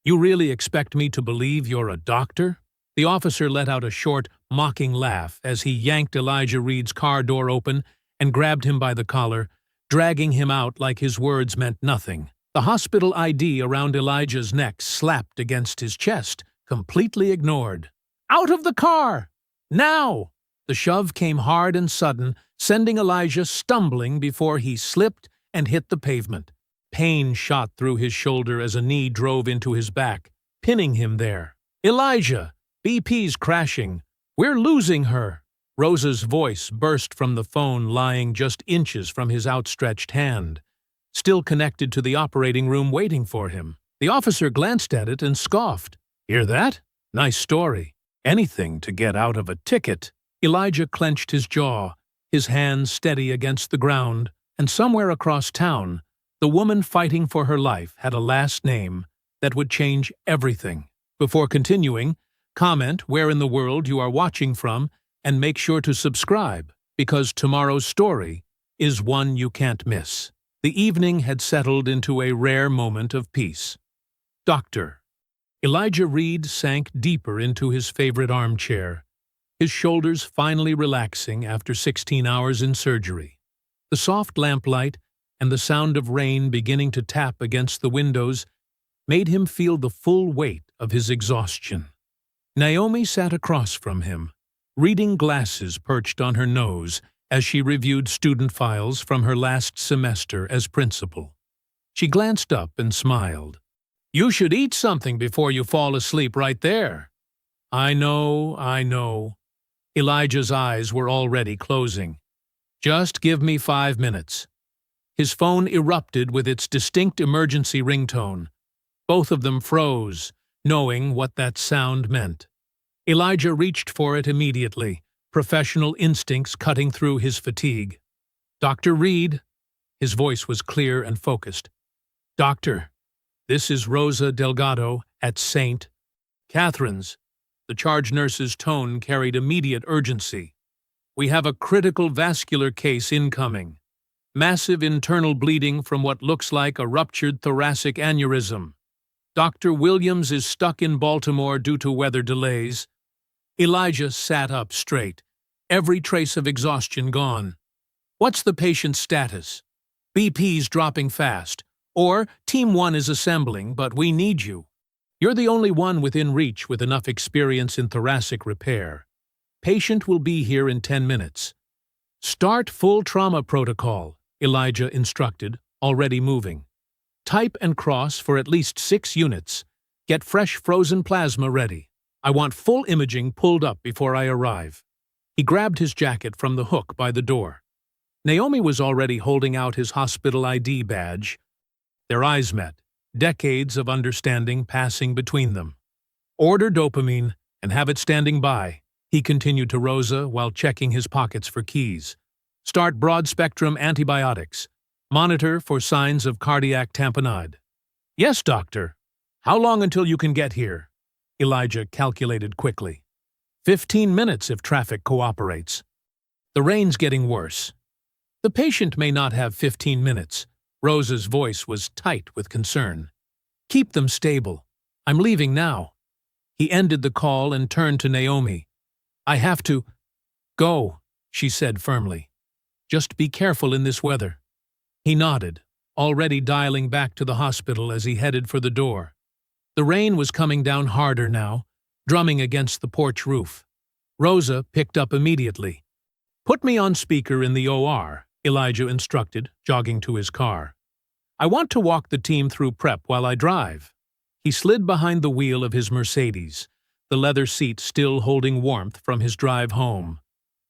You really expect me to believe you're a doctor? The officer let out a short, mocking laugh as he yanked Elijah Reed's car door open and grabbed him by the collar, dragging him out like his words meant nothing. The hospital ID around Elijah's neck slapped against his chest, completely ignored. "Out of the car! Now!" The shove came hard and sudden, sending Elijah stumbling before he slipped and hit the pavement. Pain shot through his shoulder as a knee drove into his back, pinning him there. "Elijah! BP's crashing. We're losing her!" Rosa's voice burst from the phone lying just inches from his outstretched hand, still connected to the operating room waiting for him. The officer glanced at it and scoffed. "Hear that? Nice story. Anything to get out of a ticket." Elijah clenched his jaw, his hands steady against the ground, and somewhere across town, the woman fighting for her life had a last name that would change everything. Before continuing, comment where in the world you are watching from and make sure to subscribe, because tomorrow's story is one you can't miss. The evening had settled into a rare moment of peace. Doctor. Elijah Reed sank deeper into his favorite armchair, his shoulders finally relaxing after 16 hours in surgery. The soft lamplight and the sound of rain beginning to tap against the windows made him feel the full weight of his exhaustion. Naomi sat across from him, reading glasses perched on her nose as she reviewed student files from her last semester as principal. She glanced up and smiled. "You should eat something before you fall asleep right there." I know. Elijah's eyes were already closing. "Just give me 5 minutes." His phone erupted with its distinct emergency ringtone. Both of them froze, knowing what that sound meant. Elijah reached for it immediately, professional instincts cutting through his fatigue. "Dr. Reed." His voice was clear and focused. "Doctor, this is Rosa Delgado at St. Catherine's." The charge nurse's tone carried immediate urgency. "We have a critical vascular case incoming. Massive internal bleeding from what looks like a ruptured thoracic aneurysm. Dr. Williams is stuck in Baltimore due to weather delays." Elijah sat up straight, every trace of exhaustion gone. "What's the patient's status?" "BP's dropping fast." Or, Team 1 is assembling, but we need you. You're the only one within reach with enough experience in thoracic repair. Patient will be here in 10 minutes. Start full trauma protocol, Elijah instructed, already moving. Type and cross for at least 6 units. Get fresh frozen plasma ready. I want full imaging pulled up before I arrive. He grabbed his jacket from the hook by the door. Naomi was already holding out his hospital ID badge. Their eyes met, decades of understanding passing between them. "Order dopamine and have it standing by," he continued to Rosa while checking his pockets for keys. "Start broad-spectrum antibiotics. Monitor for signs of cardiac tamponade." "Yes, doctor. How long until you can get here?" Elijah calculated quickly. 15 minutes if traffic cooperates. "The rain's getting worse." "The patient may not have 15 minutes. Rosa's voice was tight with concern. "Keep them stable. I'm leaving now." He ended the call and turned to Naomi. "I have to go," she said firmly. "Just be careful in this weather." He nodded, already dialing back to the hospital as he headed for the door. The rain was coming down harder now, drumming against the porch roof. Rosa picked up immediately. "Put me on speaker in the OR, Elijah instructed, jogging to his car. "I want to walk the team through prep while I drive." He slid behind the wheel of his Mercedes, the leather seat still holding warmth from his drive home.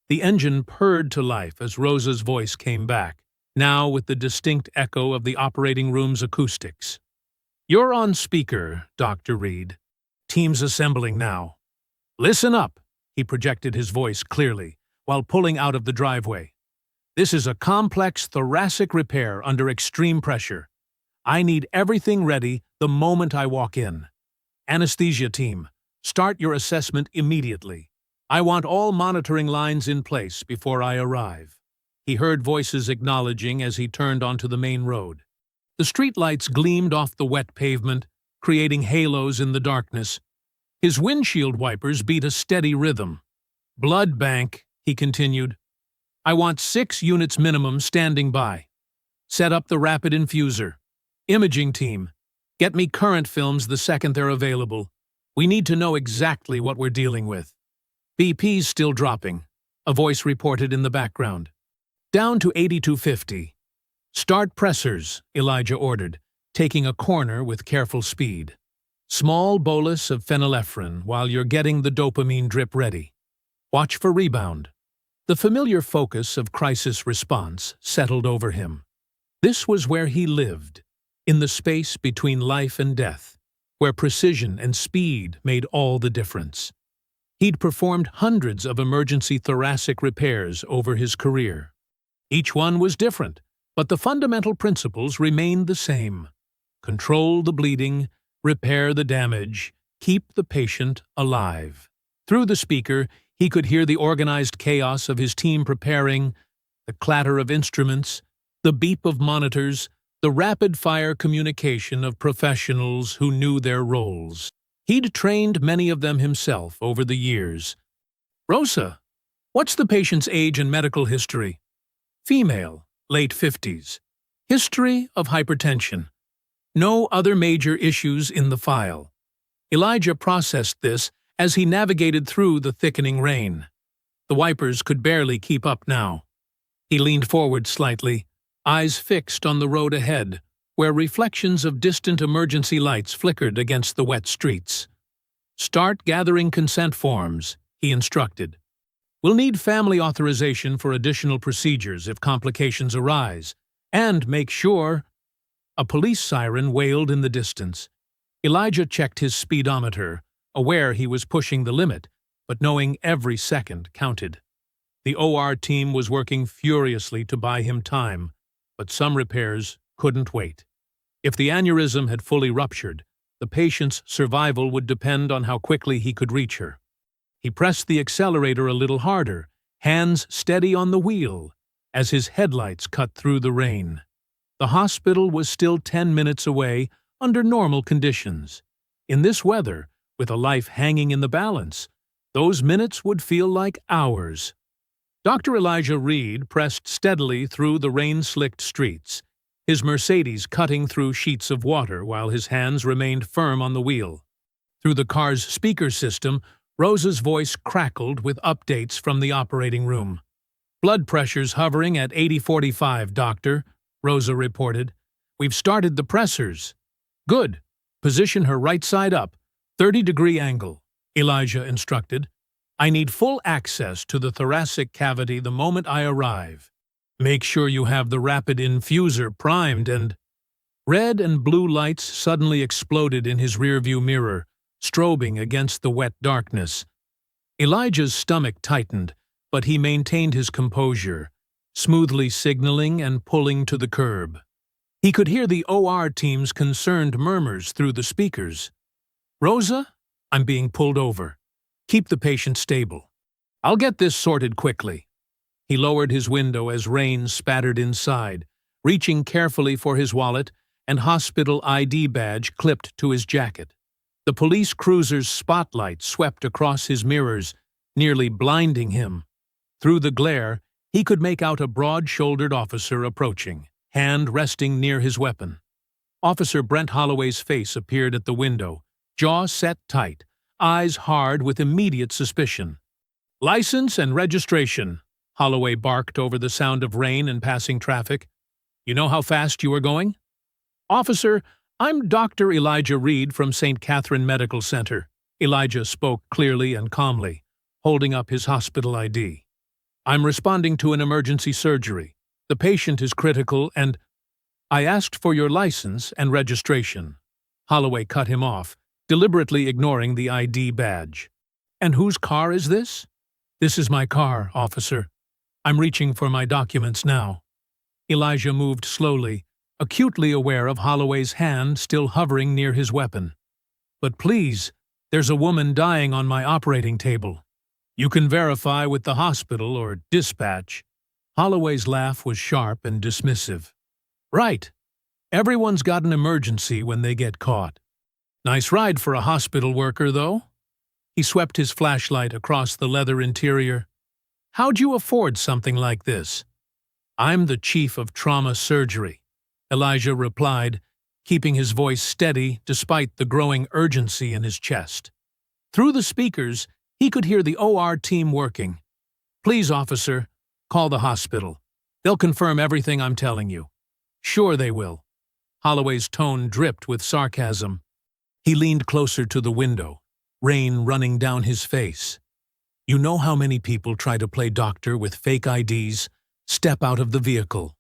The engine purred to life as Rosa's voice came back, now with the distinct echo of the operating room's acoustics. "You're on speaker, Dr. Reed. Team's assembling now. Listen up," he projected his voice clearly, while pulling out of the driveway. "This is a complex thoracic repair under extreme pressure. I need everything ready the moment I walk in. Anesthesia team, start your assessment immediately. I want all monitoring lines in place before I arrive." He heard voices acknowledging as he turned onto the main road. The streetlights gleamed off the wet pavement, creating halos in the darkness. His windshield wipers beat a steady rhythm. "Blood bank," he continued. "I want 6 units minimum standing by. Set up the rapid infuser. Imaging team, get me current films the second they're available. We need to know exactly what we're dealing with." "BP's still dropping," a voice reported in the background. "Down to 8250. "Start pressers," Elijah ordered, taking a corner with careful speed. "Small bolus of phenylephrine while you're getting the dopamine drip ready. Watch for rebound." The familiar focus of crisis response settled over him. This was where he lived, in the space between life and death, where precision and speed made all the difference. He'd performed hundreds of emergency thoracic repairs over his career. Each one was different, but the fundamental principles remained the same. Control the bleeding, repair the damage, keep the patient alive. Through the speaker, he could hear the organized chaos of his team preparing, the clatter of instruments, the beep of monitors, the rapid-fire communication of professionals who knew their roles. He'd trained many of them himself over the years. "Rosa, what's the patient's age and medical history?" "Female, late 50s. History of hypertension. No other major issues in the file." Elijah processed this as he navigated through the thickening rain. The wipers could barely keep up now. He leaned forward slightly, eyes fixed on the road ahead, where reflections of distant emergency lights flickered against the wet streets. "Start gathering consent forms," he instructed. "We'll need family authorization for additional procedures if complications arise, and make sure—" A police siren wailed in the distance. Elijah checked his speedometer, aware he was pushing the limit, but knowing every second counted. The OR team was working furiously to buy him time, but some repairs couldn't wait. If the aneurysm had fully ruptured, the patient's survival would depend on how quickly he could reach her. He pressed the accelerator a little harder, hands steady on the wheel, as his headlights cut through the rain. The hospital was still 10 minutes away under normal conditions. In this weather, with a life hanging in the balance, those minutes would feel like hours. Dr. Elijah Reed pressed steadily through the rain-slicked streets, his Mercedes cutting through sheets of water while his hands remained firm on the wheel. Through the car's speaker system, Rosa's voice crackled with updates from the operating room. "Blood pressure's hovering at 80/45, Doctor," Rosa reported. "We've started the pressers." "Good. Position her right side up, 30-degree angle," Elijah instructed. "I need full access to the thoracic cavity the moment I arrive. Make sure you have the rapid infuser primed and—" Red and blue lights suddenly exploded in his rearview mirror, strobing against the wet darkness. Elijah's stomach tightened, but he maintained his composure, smoothly signaling and pulling to the curb. He could hear the OR team's concerned murmurs through the speakers. "Rosa, I'm being pulled over. Keep the patient stable. I'll get this sorted quickly." He lowered his window as rain spattered inside, reaching carefully for his wallet and hospital ID badge clipped to his jacket. The police cruiser's spotlight swept across his mirrors, nearly blinding him. Through the glare, he could make out a broad-shouldered officer approaching, hand resting near his weapon. Officer Brent Holloway's face appeared at the window, jaw set tight, eyes hard with immediate suspicion. "License and registration," Holloway barked over the sound of rain and passing traffic. "You know how fast you are going?" "Officer, I'm Dr. Elijah Reed from St. Catherine Medical Center," Elijah spoke clearly and calmly, holding up his hospital ID. "I'm responding to an emergency surgery. The patient is critical and—" "I asked for your license and registration." Holloway cut him off, deliberately ignoring the ID badge. "And whose car is this?" "This is my car, officer. I'm reaching for my documents now." Elijah moved slowly, acutely aware of Holloway's hand still hovering near his weapon. "But please, there's a woman dying on my operating table. You can verify with the hospital or dispatch." Holloway's laugh was sharp and dismissive. "Right. Everyone's got an emergency when they get caught." Nice ride for a hospital worker, though. He swept his flashlight across the leather interior. How'd you afford something like this? I'm the chief of trauma surgery, Elijah replied, keeping his voice steady despite the growing urgency in his chest. Through the speakers, he could hear the OR team working. Please, officer, call the hospital. They'll confirm everything I'm telling you. Sure they will. Holloway's tone dripped with sarcasm. He leaned closer to the window, rain running down his face. You know how many people try to play doctor with fake IDs? Step out of the vehicle.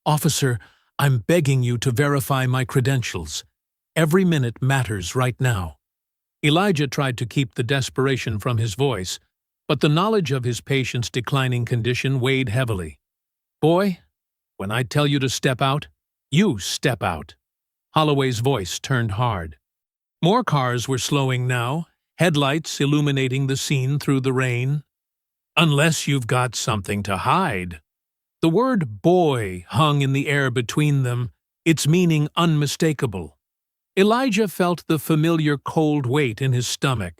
Officer, I'm begging you to verify my credentials. Every minute matters right now. Elijah tried to keep the desperation from his voice, but the knowledge of his patient's declining condition weighed heavily. Boy, when I tell you to step out, you step out. Holloway's voice turned hard. More cars were slowing now, headlights illuminating the scene through the rain. Unless you've got something to hide. The word boy hung in the air between them, its meaning unmistakable. Elijah felt the familiar cold weight in his stomach,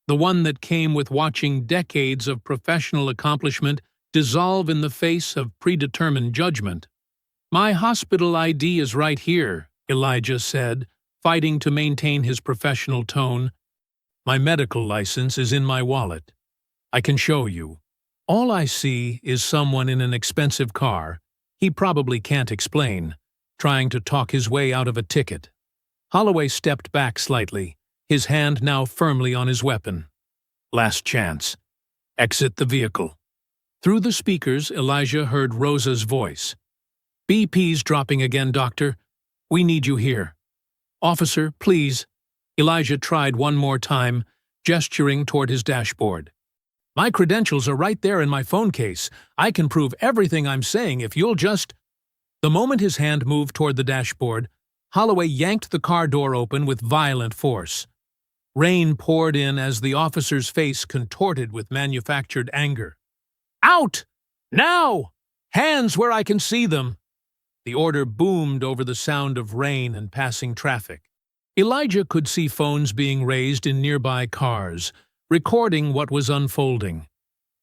the one that came with watching decades of professional accomplishment dissolve in the face of predetermined judgment. My hospital ID is right here, Elijah said, fighting to maintain his professional tone. My medical license is in my wallet. I can show you. All I see is someone in an expensive car, he probably can't explain, trying to talk his way out of a ticket. Holloway stepped back slightly, his hand now firmly on his weapon. Last chance. Exit the vehicle. Through the speakers, Elijah heard Rosa's voice. BP's dropping again, doctor. We need you here. Officer, please. Elijah tried one more time, gesturing toward his dashboard. My credentials are right there in my phone case. I can prove everything I'm saying if you'll just… The moment his hand moved toward the dashboard, Holloway yanked the car door open with violent force. Rain poured in as the officer's face contorted with manufactured anger. Out! Now! Hands where I can see them! The order boomed over the sound of rain and passing traffic. Elijah could see phones being raised in nearby cars, recording what was unfolding.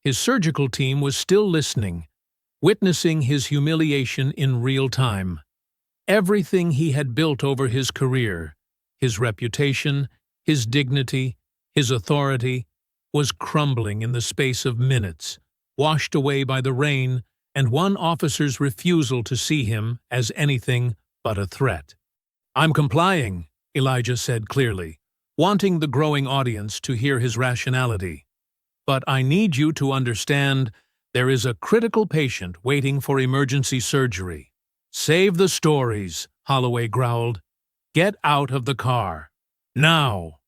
His surgical team was still listening, witnessing his humiliation in real time. Everything he had built over his career, his reputation, his dignity, his authority, was crumbling in the space of minutes, washed away by the rain and one officer's refusal to see him as anything but a threat. I'm complying, Elijah said clearly, wanting the growing audience to hear his rationality. But I need you to understand there is a critical patient waiting for emergency surgery. Save the stories, Holloway growled. Get out of the car. Now.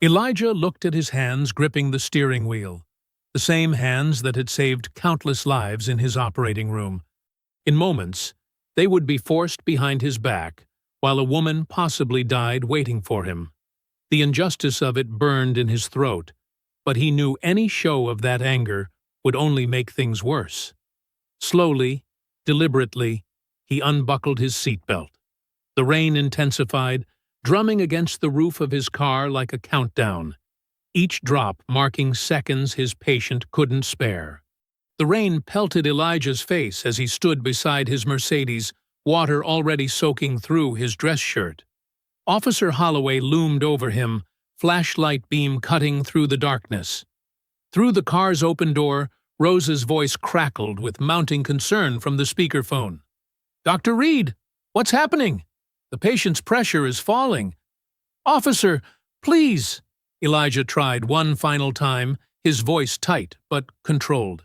Elijah looked at his hands gripping the steering wheel, the same hands that had saved countless lives in his operating room. In moments, they would be forced behind his back, while a woman possibly died waiting for him. The injustice of it burned in his throat, but he knew any show of that anger would only make things worse. Slowly, deliberately, he unbuckled his seatbelt. The rain intensified, drumming against the roof of his car like a countdown, each drop marking seconds his patient couldn't spare. The rain pelted Elijah's face as he stood beside his Mercedes, water already soaking through his dress shirt. Officer Holloway loomed over him, flashlight beam cutting through the darkness. Through the car's open door, Rosa's voice crackled with mounting concern from the speakerphone. Dr. Reed, what's happening? The patient's pressure is falling. Officer, please! Elijah tried one final time, his voice tight but controlled.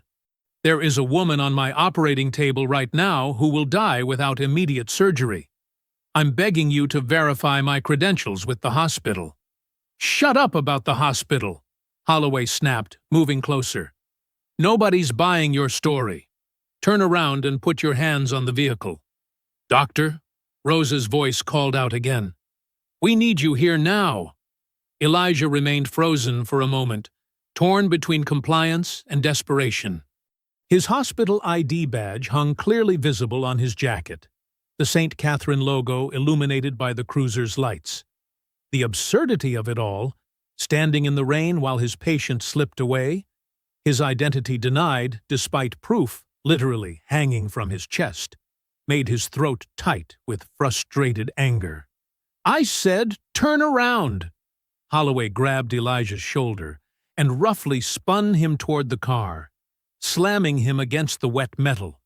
There is a woman on my operating table right now who will die without immediate surgery. I'm begging you to verify my credentials with the hospital. Shut up about the hospital, Holloway snapped, moving closer. Nobody's buying your story. Turn around and put your hands on the vehicle. Doctor, Rosa's voice called out again. We need you here now. Elijah remained frozen for a moment, torn between compliance and desperation. His hospital ID badge hung clearly visible on his jacket, the St. Catherine logo illuminated by the cruiser's lights. The absurdity of it all, standing in the rain while his patient slipped away, his identity denied despite proof literally hanging from his chest, made his throat tight with frustrated anger. "I said, turn around!" Holloway grabbed Elijah's shoulder and roughly spun him toward the car, slamming him against the wet metal.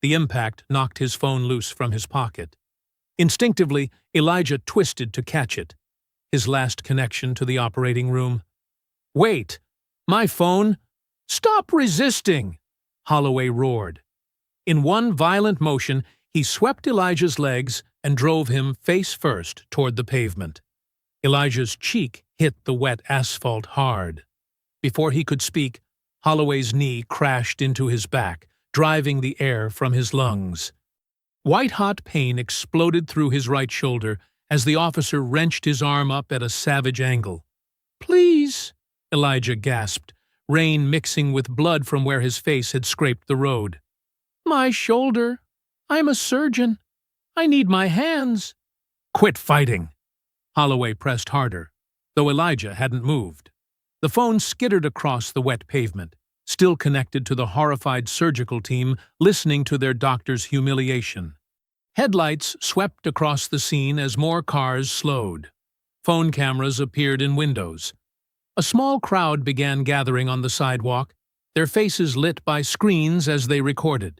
The impact knocked his phone loose from his pocket. Instinctively, Elijah twisted to catch it, his last connection to the operating room. "Wait! My phone! Stop resisting!" Holloway roared. In one violent motion, he swept Elijah's legs and drove him face first toward the pavement. Elijah's cheek hit the wet asphalt hard. Before he could speak, Holloway's knee crashed into his back, driving the air from his lungs. White-hot pain exploded through his right shoulder as the officer wrenched his arm up at a savage angle. "Please," Elijah gasped, rain mixing with blood from where his face had scraped the road. "My shoulder. I'm a surgeon. I need my hands." "Quit fighting." Holloway pressed harder, though Elijah hadn't moved. The phone skittered across the wet pavement, still connected to the horrified surgical team listening to their doctor's humiliation. Headlights swept across the scene as more cars slowed. Phone cameras appeared in windows. A small crowd began gathering on the sidewalk, their faces lit by screens as they recorded.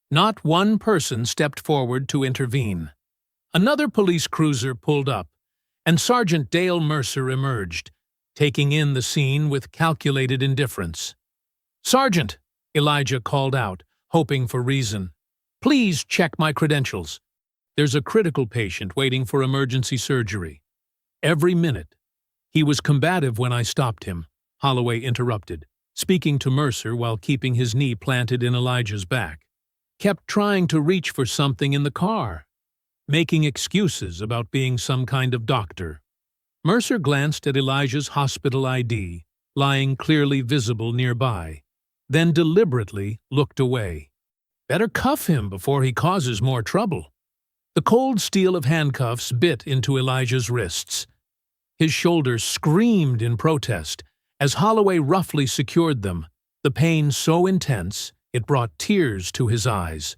Not one person stepped forward to intervene. Another police cruiser pulled up, and Sergeant Dale Mercer emerged, taking in the scene with calculated indifference. "Sergeant," Elijah called out, hoping for reason, "please check my credentials. There's a critical patient waiting for emergency surgery. Every minute." "He was combative when I stopped him," Holloway interrupted, speaking to Mercer while keeping his knee planted in Elijah's back. "Kept trying to reach for something in the car, making excuses about being some kind of doctor." Mercer glanced at Elijah's hospital ID, lying clearly visible nearby, then deliberately looked away. "Better cuff him before he causes more trouble." The cold steel of handcuffs bit into Elijah's wrists. His shoulders screamed in protest as Holloway roughly secured them, the pain so intense it brought tears to his eyes.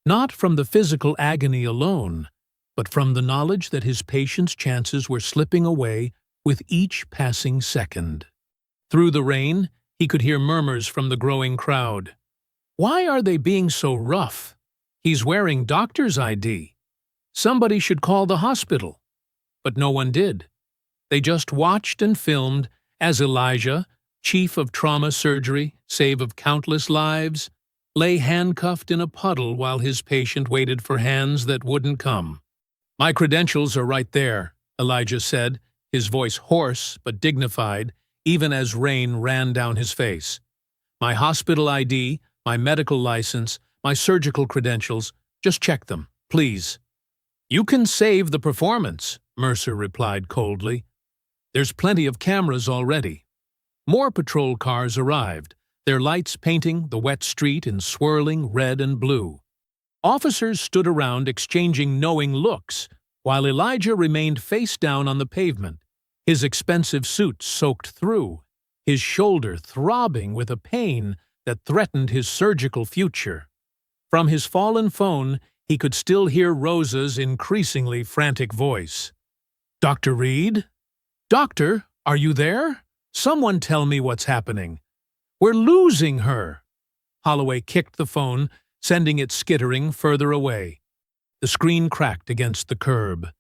Not from the physical agony alone, but from the knowledge that his patient's chances were slipping away with each passing second. Through the rain, he could hear murmurs from the growing crowd. "Why are they being so rough? He's wearing doctor's ID. Somebody should call the hospital." But no one did. They just watched and filmed as Elijah, chief of trauma surgery, save of countless lives, lay handcuffed in a puddle while his patient waited for hands that wouldn't come. "My credentials are right there," Elijah said, his voice hoarse but dignified, even as rain ran down his face. "My hospital ID, my medical license, my surgical credentials, just check them, please." "You can save the performance," Mercer replied coldly. "There's plenty of cameras already." More patrol cars arrived, their lights painting the wet street in swirling red and blue. Officers stood around exchanging knowing looks, while Elijah remained face down on the pavement, his expensive suit soaked through, his shoulder throbbing with a pain that threatened his surgical future. From his fallen phone, he could still hear Rosa's increasingly frantic voice. "Dr. Reed? Doctor, are you there? Someone tell me what's happening. We're losing her." Holloway kicked the phone, sending it skittering further away. The screen cracked against the curb,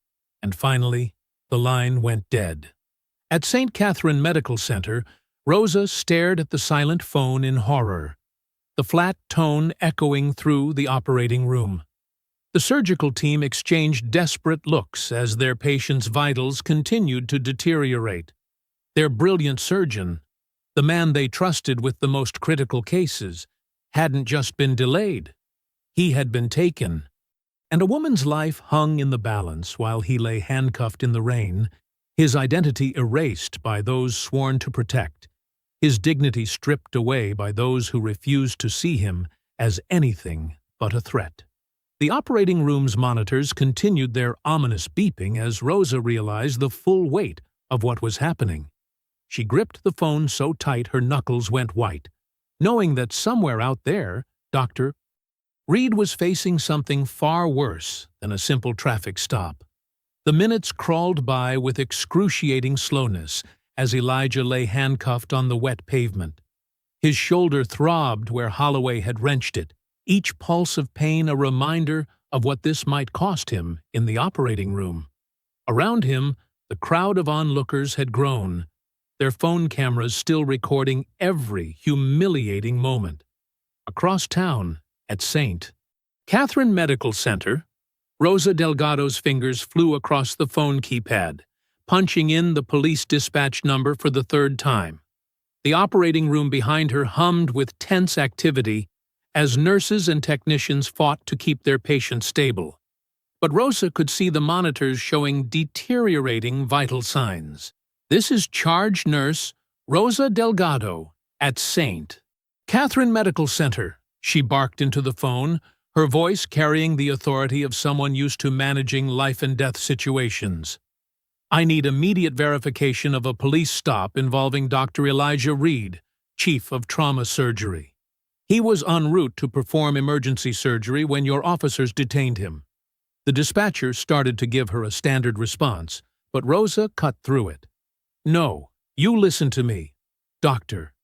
and finally, the line went dead. At St. Catherine Medical Center, Rosa stared at the silent phone in horror, the flat tone echoing through the operating room. The surgical team exchanged desperate looks as their patient's vitals continued to deteriorate. Their brilliant surgeon, the man they trusted with the most critical cases, hadn't just been delayed. He had been taken. And a woman's life hung in the balance while he lay handcuffed in the rain, his identity erased by those sworn to protect, his dignity stripped away by those who refused to see him as anything but a threat. The operating room's monitors continued their ominous beeping as Rosa realized the full weight of what was happening. She gripped the phone so tight her knuckles went white, knowing that somewhere out there, Dr. Reed was facing something far worse than a simple traffic stop. The minutes crawled by with excruciating slowness as Elijah lay handcuffed on the wet pavement. His shoulder throbbed where Holloway had wrenched it, each pulse of pain a reminder of what this might cost him in the operating room. Around him, the crowd of onlookers had grown, their phone cameras still recording every humiliating moment. Across town, at St. Catherine Medical Center, Rosa Delgado's fingers flew across the phone keypad, punching in the police dispatch number for the third time. The operating room behind her hummed with tense activity as nurses and technicians fought to keep their patients stable. But Rosa could see the monitors showing deteriorating vital signs. "This is charge nurse Rosa Delgado at St. Catherine Medical Center," she barked into the phone, her voice carrying the authority of someone used to managing life-and-death situations. "I need immediate verification of a police stop involving Dr. Elijah Reed, Chief of Trauma Surgery. He was en route to perform emergency surgery when your officers detained him." The dispatcher started to give her a standard response, but Rosa cut through it. "No, you listen to me. Doctor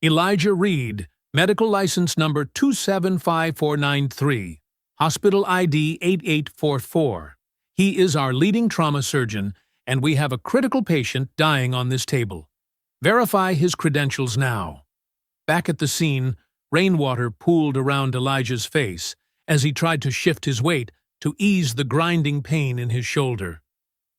Elijah Reed, medical license number 275493, hospital ID 8844. He is our leading trauma surgeon, and we have a critical patient dying on this table. Verify his credentials now." Back at the scene, rainwater pooled around Elijah's face as he tried to shift his weight to ease the grinding pain in his shoulder.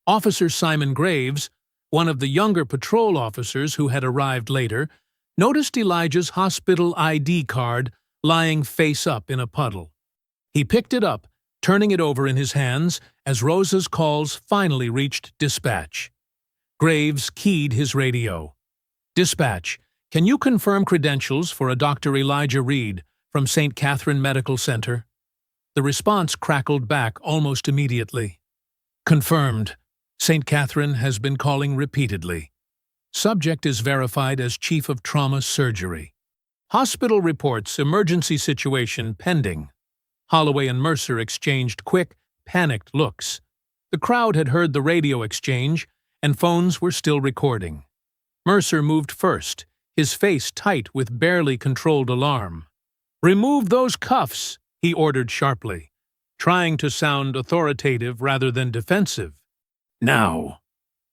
Officer Simon Graves, one of the younger patrol officers who had arrived later, noticed Elijah's hospital ID card lying face up in a puddle. He picked it up, turning it over in his hands as Rosa's calls finally reached dispatch. Graves keyed his radio. "Dispatch, can you confirm credentials for a Dr. Elijah Reed from St. Catherine Medical Center?" The response crackled back almost immediately. "Confirmed. St. Catherine has been calling repeatedly. Subject is verified as Chief of Trauma Surgery. Hospital reports emergency situation pending." Holloway and Mercer exchanged quick, panicked looks. The crowd had heard the radio exchange, and phones were still recording. Mercer moved first, his face tight with barely controlled alarm. "Remove those cuffs," he ordered sharply, trying to sound authoritative rather than defensive. "Now."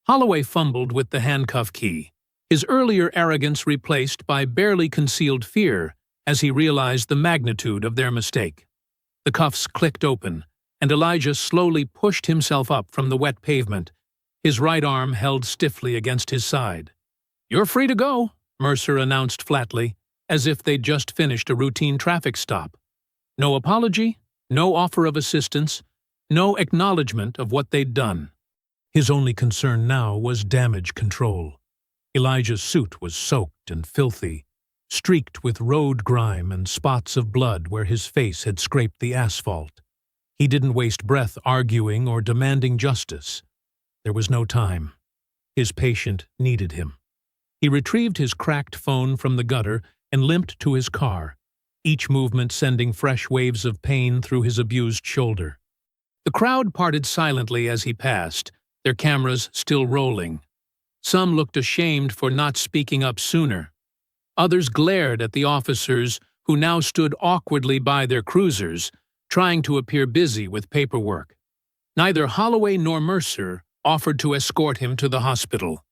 Holloway fumbled with the handcuff key, his earlier arrogance replaced by barely concealed fear as he realized the magnitude of their mistake. The cuffs clicked open, and Elijah slowly pushed himself up from the wet pavement, his right arm held stiffly against his side. "You're free to go," Mercer announced flatly, as if they'd just finished a routine traffic stop. No apology, no offer of assistance, no acknowledgement of what they'd done. His only concern now was damage control. Elijah's suit was soaked and filthy, streaked with road grime and spots of blood where his face had scraped the asphalt. He didn't waste breath arguing or demanding justice. There was no time. His patient needed him. He retrieved his cracked phone from the gutter and limped to his car, each movement sending fresh waves of pain through his abused shoulder. The crowd parted silently as he passed, their cameras still rolling. Some looked ashamed for not speaking up sooner. Others glared at the officers who now stood awkwardly by their cruisers, trying to appear busy with paperwork. Neither Holloway nor Mercer offered to escort him to the hospital.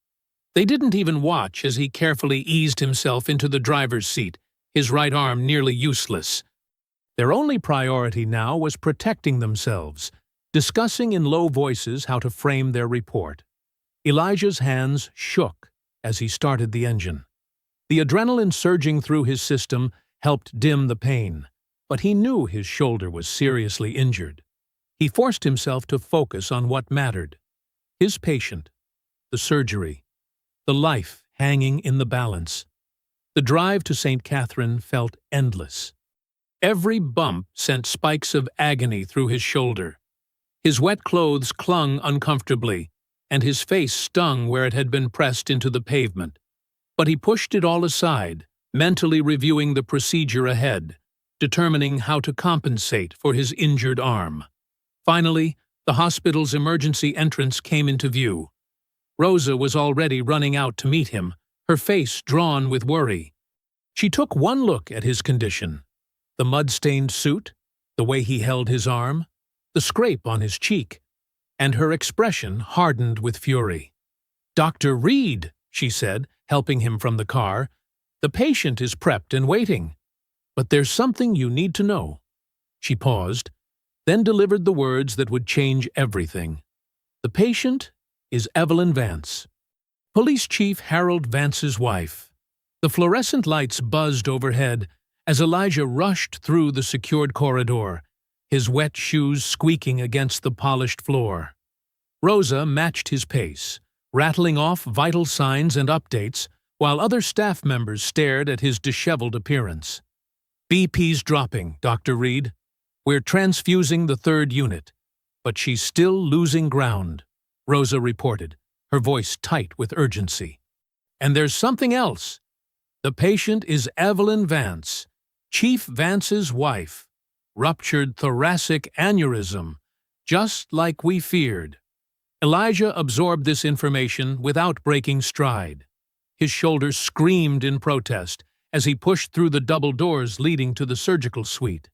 They didn't even watch as he carefully eased himself into the driver's seat, his right arm nearly useless. Their only priority now was protecting themselves, discussing in low voices how to frame their report. Elijah's hands shook as he started the engine. The adrenaline surging through his system helped dim the pain, but he knew his shoulder was seriously injured. He forced himself to focus on what mattered: his patient, the surgery, the life hanging in the balance. The drive to St. Catherine felt endless. Every bump sent spikes of agony through his shoulder. His wet clothes clung uncomfortably, and his face stung where it had been pressed into the pavement. But he pushed it all aside, mentally reviewing the procedure ahead, determining how to compensate for his injured arm. Finally, the hospital's emergency entrance came into view. Rosa was already running out to meet him, her face drawn with worry. She took one look at his condition: the mud-stained suit, the way he held his arm, the scrape on his cheek, and her expression hardened with fury. "Dr. Reed," she said, helping him from the car, "the patient is prepped and waiting. But there's something you need to know." She paused, then delivered the words that would change everything. "The patient is Evelyn Vance, Police Chief Harold Vance's wife." The fluorescent lights buzzed overhead as Elijah rushed through the secured corridor, his wet shoes squeaking against the polished floor. Rosa matched his pace, rattling off vital signs and updates, while other staff members stared at his disheveled appearance. "BP's dropping, Dr. Reed. We're transfusing the third unit, but she's still losing ground," Rosa reported, her voice tight with urgency. "And there's something else. The patient is Evelyn Vance, Chief Vance's wife. Ruptured thoracic aneurysm, just like we feared." Elijah absorbed this information without breaking stride. His shoulders screamed in protest as he pushed through the double doors leading to the surgical suite.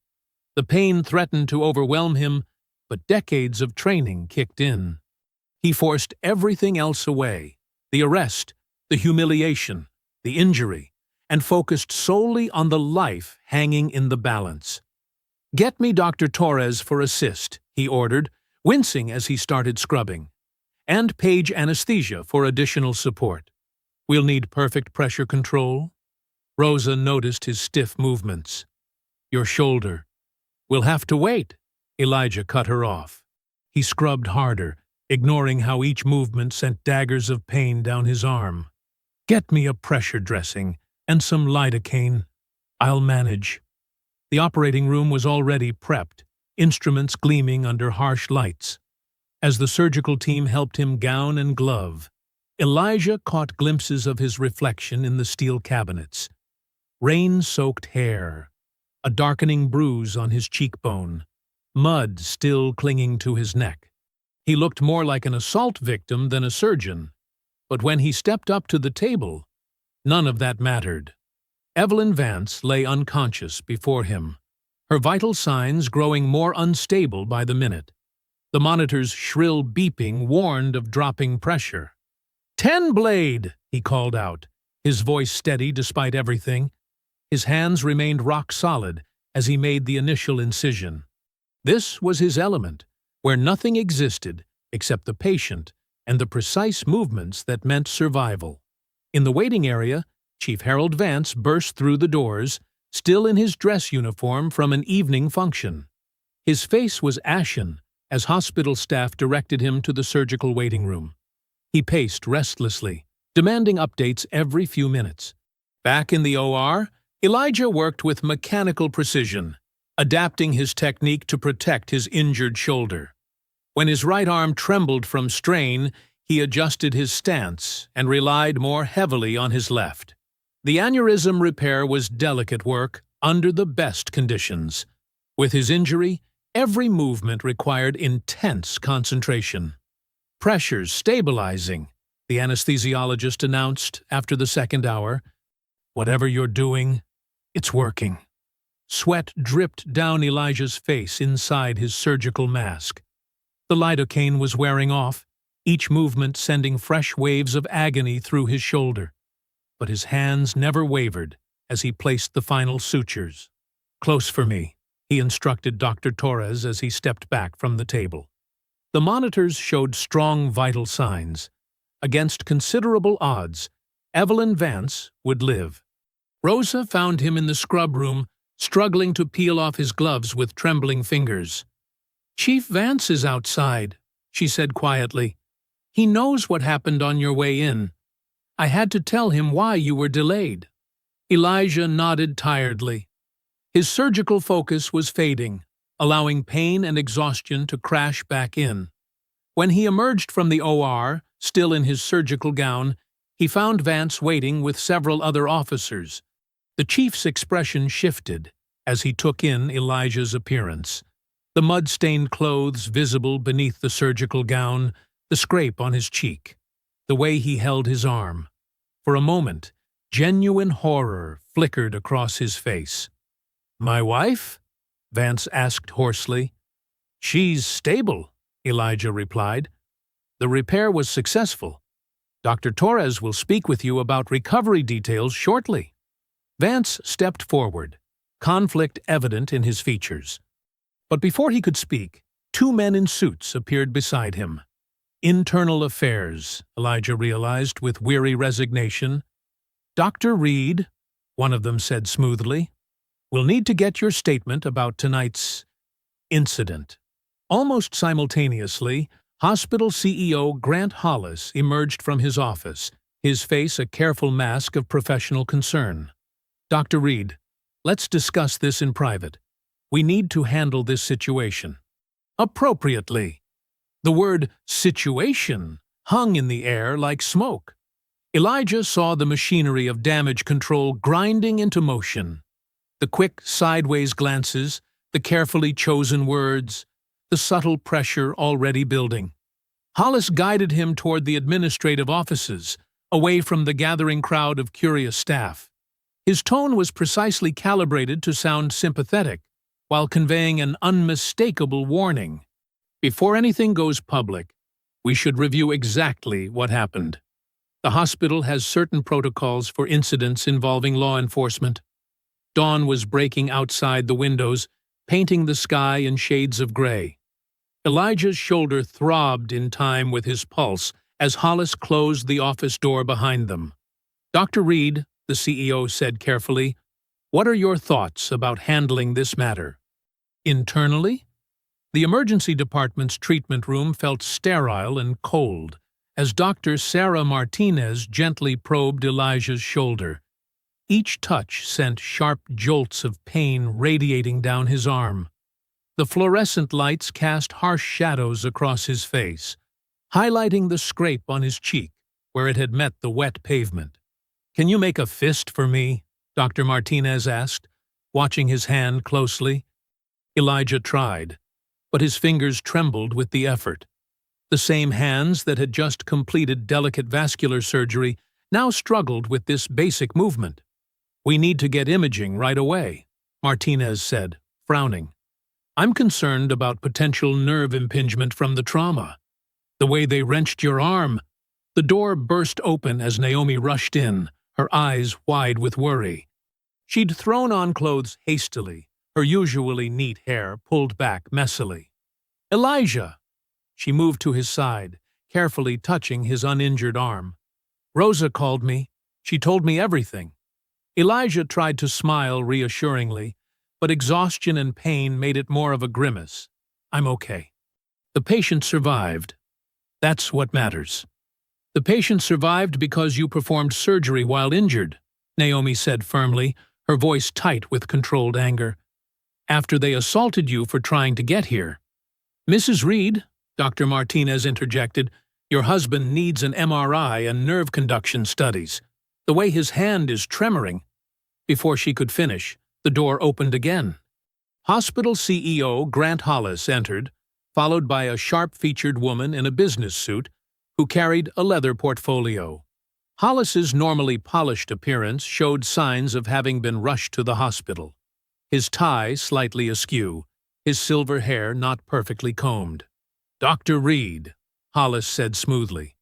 The pain threatened to overwhelm him, but decades of training kicked in. He forced everything else away: the arrest, the humiliation, the injury, and focused solely on the life hanging in the balance. "Get me Dr. Torres for assist," he ordered, wincing as he started scrubbing. "And page anesthesia for additional support. We'll need perfect pressure control." Rosa noticed his stiff movements. "Your shoulder." "We'll have to wait," Elijah cut her off. He scrubbed harder, ignoring how each movement sent daggers of pain down his arm. "Get me a pressure dressing and some lidocaine. I'll manage." The operating room was already prepped, instruments gleaming under harsh lights. As the surgical team helped him gown and glove, Elijah caught glimpses of his reflection in the steel cabinets. Rain-soaked hair, a darkening bruise on his cheekbone, mud still clinging to his neck. He looked more like an assault victim than a surgeon. But when he stepped up to the table, none of that mattered. Evelyn Vance lay unconscious before him, her vital signs growing more unstable by the minute. The monitor's shrill beeping warned of dropping pressure. "10 blade!" he called out, his voice steady despite everything. His hands remained rock solid as he made the initial incision. This was his element, where nothing existed except the patient and the precise movements that meant survival. In the waiting area, Chief Harold Vance burst through the doors, still in his dress uniform from an evening function. His face was ashen as hospital staff directed him to the surgical waiting room. He paced restlessly, demanding updates every few minutes. Back in the OR, Elijah worked with mechanical precision, adapting his technique to protect his injured shoulder. When his right arm trembled from strain, he adjusted his stance and relied more heavily on his left. The aneurysm repair was delicate work under the best conditions. With his injury, every movement required intense concentration. "Pressure's stabilizing," the anesthesiologist announced after the second hour. "Whatever you're doing, it's working." Sweat dripped down Elijah's face inside his surgical mask. The lidocaine was wearing off, each movement sending fresh waves of agony through his shoulder. But his hands never wavered as he placed the final sutures. "Close for me," he instructed Dr. Torres as he stepped back from the table. The monitors showed strong vital signs. Against considerable odds, Evelyn Vance would live. Rosa found him in the scrub room, struggling to peel off his gloves with trembling fingers. "Chief Vance is outside," she said quietly. "He knows what happened on your way in. I had to tell him why you were delayed." Elijah nodded tiredly. His surgical focus was fading, allowing pain and exhaustion to crash back in. When he emerged from the OR, still in his surgical gown, he found Vance waiting with several other officers. The chief's expression shifted as he took in Elijah's appearance. The mud-stained clothes visible beneath the surgical gown, the scrape on his cheek, the way he held his arm. For a moment, genuine horror flickered across his face. "My wife?" Vance asked hoarsely. "She's stable," Elijah replied. "The repair was successful. Dr. Torres will speak with you about recovery details shortly." Vance stepped forward, conflict evident in his features. But before he could speak, two men in suits appeared beside him. "Internal affairs," Elijah realized with weary resignation. "Dr. Reed," one of them said smoothly, "we'll need to get your statement about tonight's incident." Almost simultaneously, hospital CEO Grant Hollis emerged from his office, his face a careful mask of professional concern. "Dr. Reed, let's discuss this in private. We need to handle this situation appropriately." The word "situation" hung in the air like smoke. Elijah saw the machinery of damage control grinding into motion. The quick sideways glances, the carefully chosen words, the subtle pressure already building. Hollis guided him toward the administrative offices, away from the gathering crowd of curious staff. His tone was precisely calibrated to sound sympathetic, while conveying an unmistakable warning. "Before anything goes public, we should review exactly what happened. The hospital has certain protocols for incidents involving law enforcement." Dawn was breaking outside the windows, painting the sky in shades of gray. Elijah's shoulder throbbed in time with his pulse as Hollis closed the office door behind them. "Dr. Reed," the CEO said carefully, "what are your thoughts about handling this matter?" Internally, the emergency department's treatment room felt sterile and cold as Dr. Sarah Martinez gently probed Elijah's shoulder. Each touch sent sharp jolts of pain radiating down his arm. The fluorescent lights cast harsh shadows across his face, highlighting the scrape on his cheek where it had met the wet pavement. "Can you make a fist for me?" Dr. Martinez asked, watching his hand closely. Elijah tried, but his fingers trembled with the effort. The same hands that had just completed delicate vascular surgery now struggled with this basic movement. "We need to get imaging right away," Martinez said, frowning. "I'm concerned about potential nerve impingement from the trauma. The way they wrenched your arm." The door burst open as Naomi rushed in, her eyes wide with worry. She'd thrown on clothes hastily, her usually neat hair pulled back messily. "Elijah!" She moved to his side, carefully touching his uninjured arm. "Rosa called me. She told me everything." Elijah tried to smile reassuringly, but exhaustion and pain made it more of a grimace. "I'm okay. The patient survived. That's what matters." "The patient survived because you performed surgery while injured," Naomi said firmly, her voice tight with controlled anger. "After they assaulted you for trying to get here." "Mrs. Reed," Dr. Martinez interjected, "your husband needs an MRI and nerve conduction studies. The way his hand is tremoring." Before she could finish, the door opened again. Hospital CEO Grant Hollis entered, followed by a sharp-featured woman in a business suit who carried a leather portfolio. Hollis's normally polished appearance showed signs of having been rushed to the hospital. His tie slightly askew, his silver hair not perfectly combed. "Dr. Reed," Hollis said smoothly.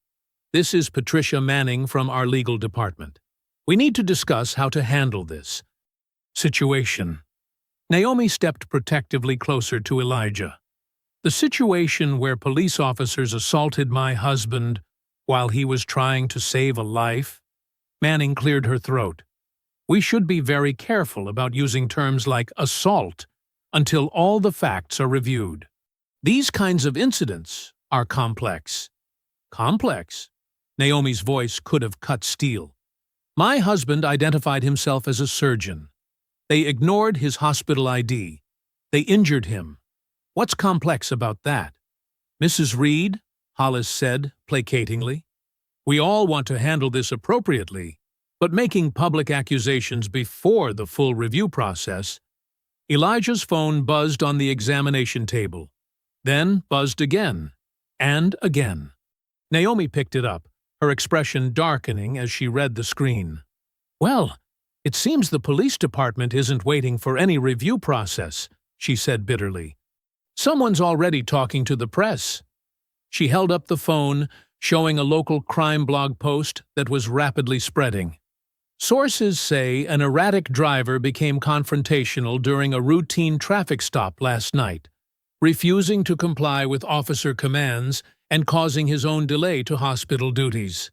"This is Patricia Manning from our legal department. We need to discuss how to handle this situation." Naomi stepped protectively closer to Elijah. "The situation where police officers assaulted my husband while he was trying to save a life?" Manning cleared her throat. "We should be very careful about using terms like assault until all the facts are reviewed. These kinds of incidents are complex." "Complex?" Naomi's voice could have cut steel. "My husband identified himself as a surgeon. They ignored his hospital ID. They injured him. What's complex about that? Mrs. Reed, Hollis said placatingly, we all want to handle this appropriately, but making public accusations before the full review process. Elijah's phone buzzed on the examination table, then buzzed again, and again. Naomi picked it up, her expression darkening as she read the screen. Well, it seems the police department isn't waiting for any review process, she said bitterly. Someone's already talking to the press. She held up the phone, showing a local crime blog post that was rapidly spreading. Sources say an erratic driver became confrontational during a routine traffic stop last night, refusing to comply with officer commands and causing his own delay to hospital duties.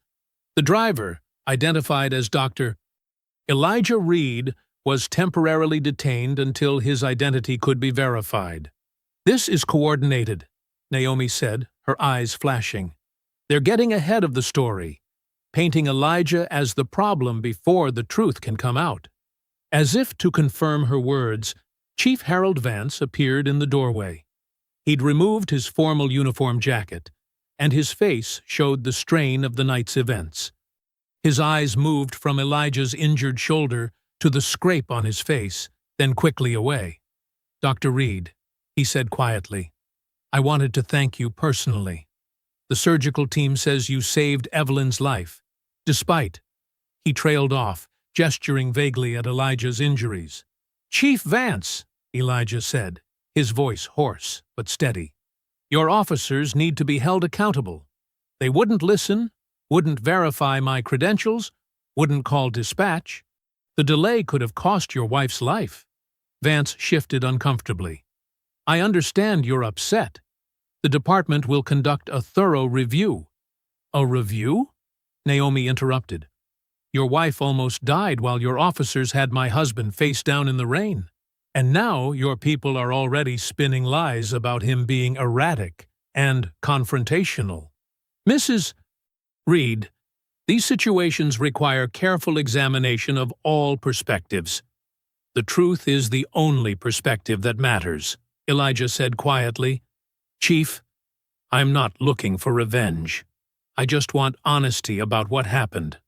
The driver, identified as Dr. Elijah Reed, was temporarily detained until his identity could be verified. This is coordinated, Naomi said, her eyes flashing. They're getting ahead of the story, painting Elijah as the problem before the truth can come out. As if to confirm her words, Chief Harold Vance appeared in the doorway. He'd removed his formal uniform jacket, and his face showed the strain of the night's events. His eyes moved from Elijah's injured shoulder to the scrape on his face, then quickly away. Dr. Reed, he said quietly, I wanted to thank you personally. The surgical team says you saved Evelyn's life. Despite, he trailed off, gesturing vaguely at Elijah's injuries. Chief Vance, Elijah said, his voice hoarse but steady. Your officers need to be held accountable. They wouldn't listen, wouldn't verify my credentials, wouldn't call dispatch. The delay could have cost your wife's life. Vance shifted uncomfortably. I understand you're upset. The department will conduct a thorough review. A review? Naomi interrupted. Your wife almost died while your officers had my husband face down in the rain. And now your people are already spinning lies about him being erratic and confrontational. Mrs. Reed, these situations require careful examination of all perspectives. The truth is the only perspective that matters, Elijah said quietly. Chief, I'm not looking for revenge. I just want honesty about what happened.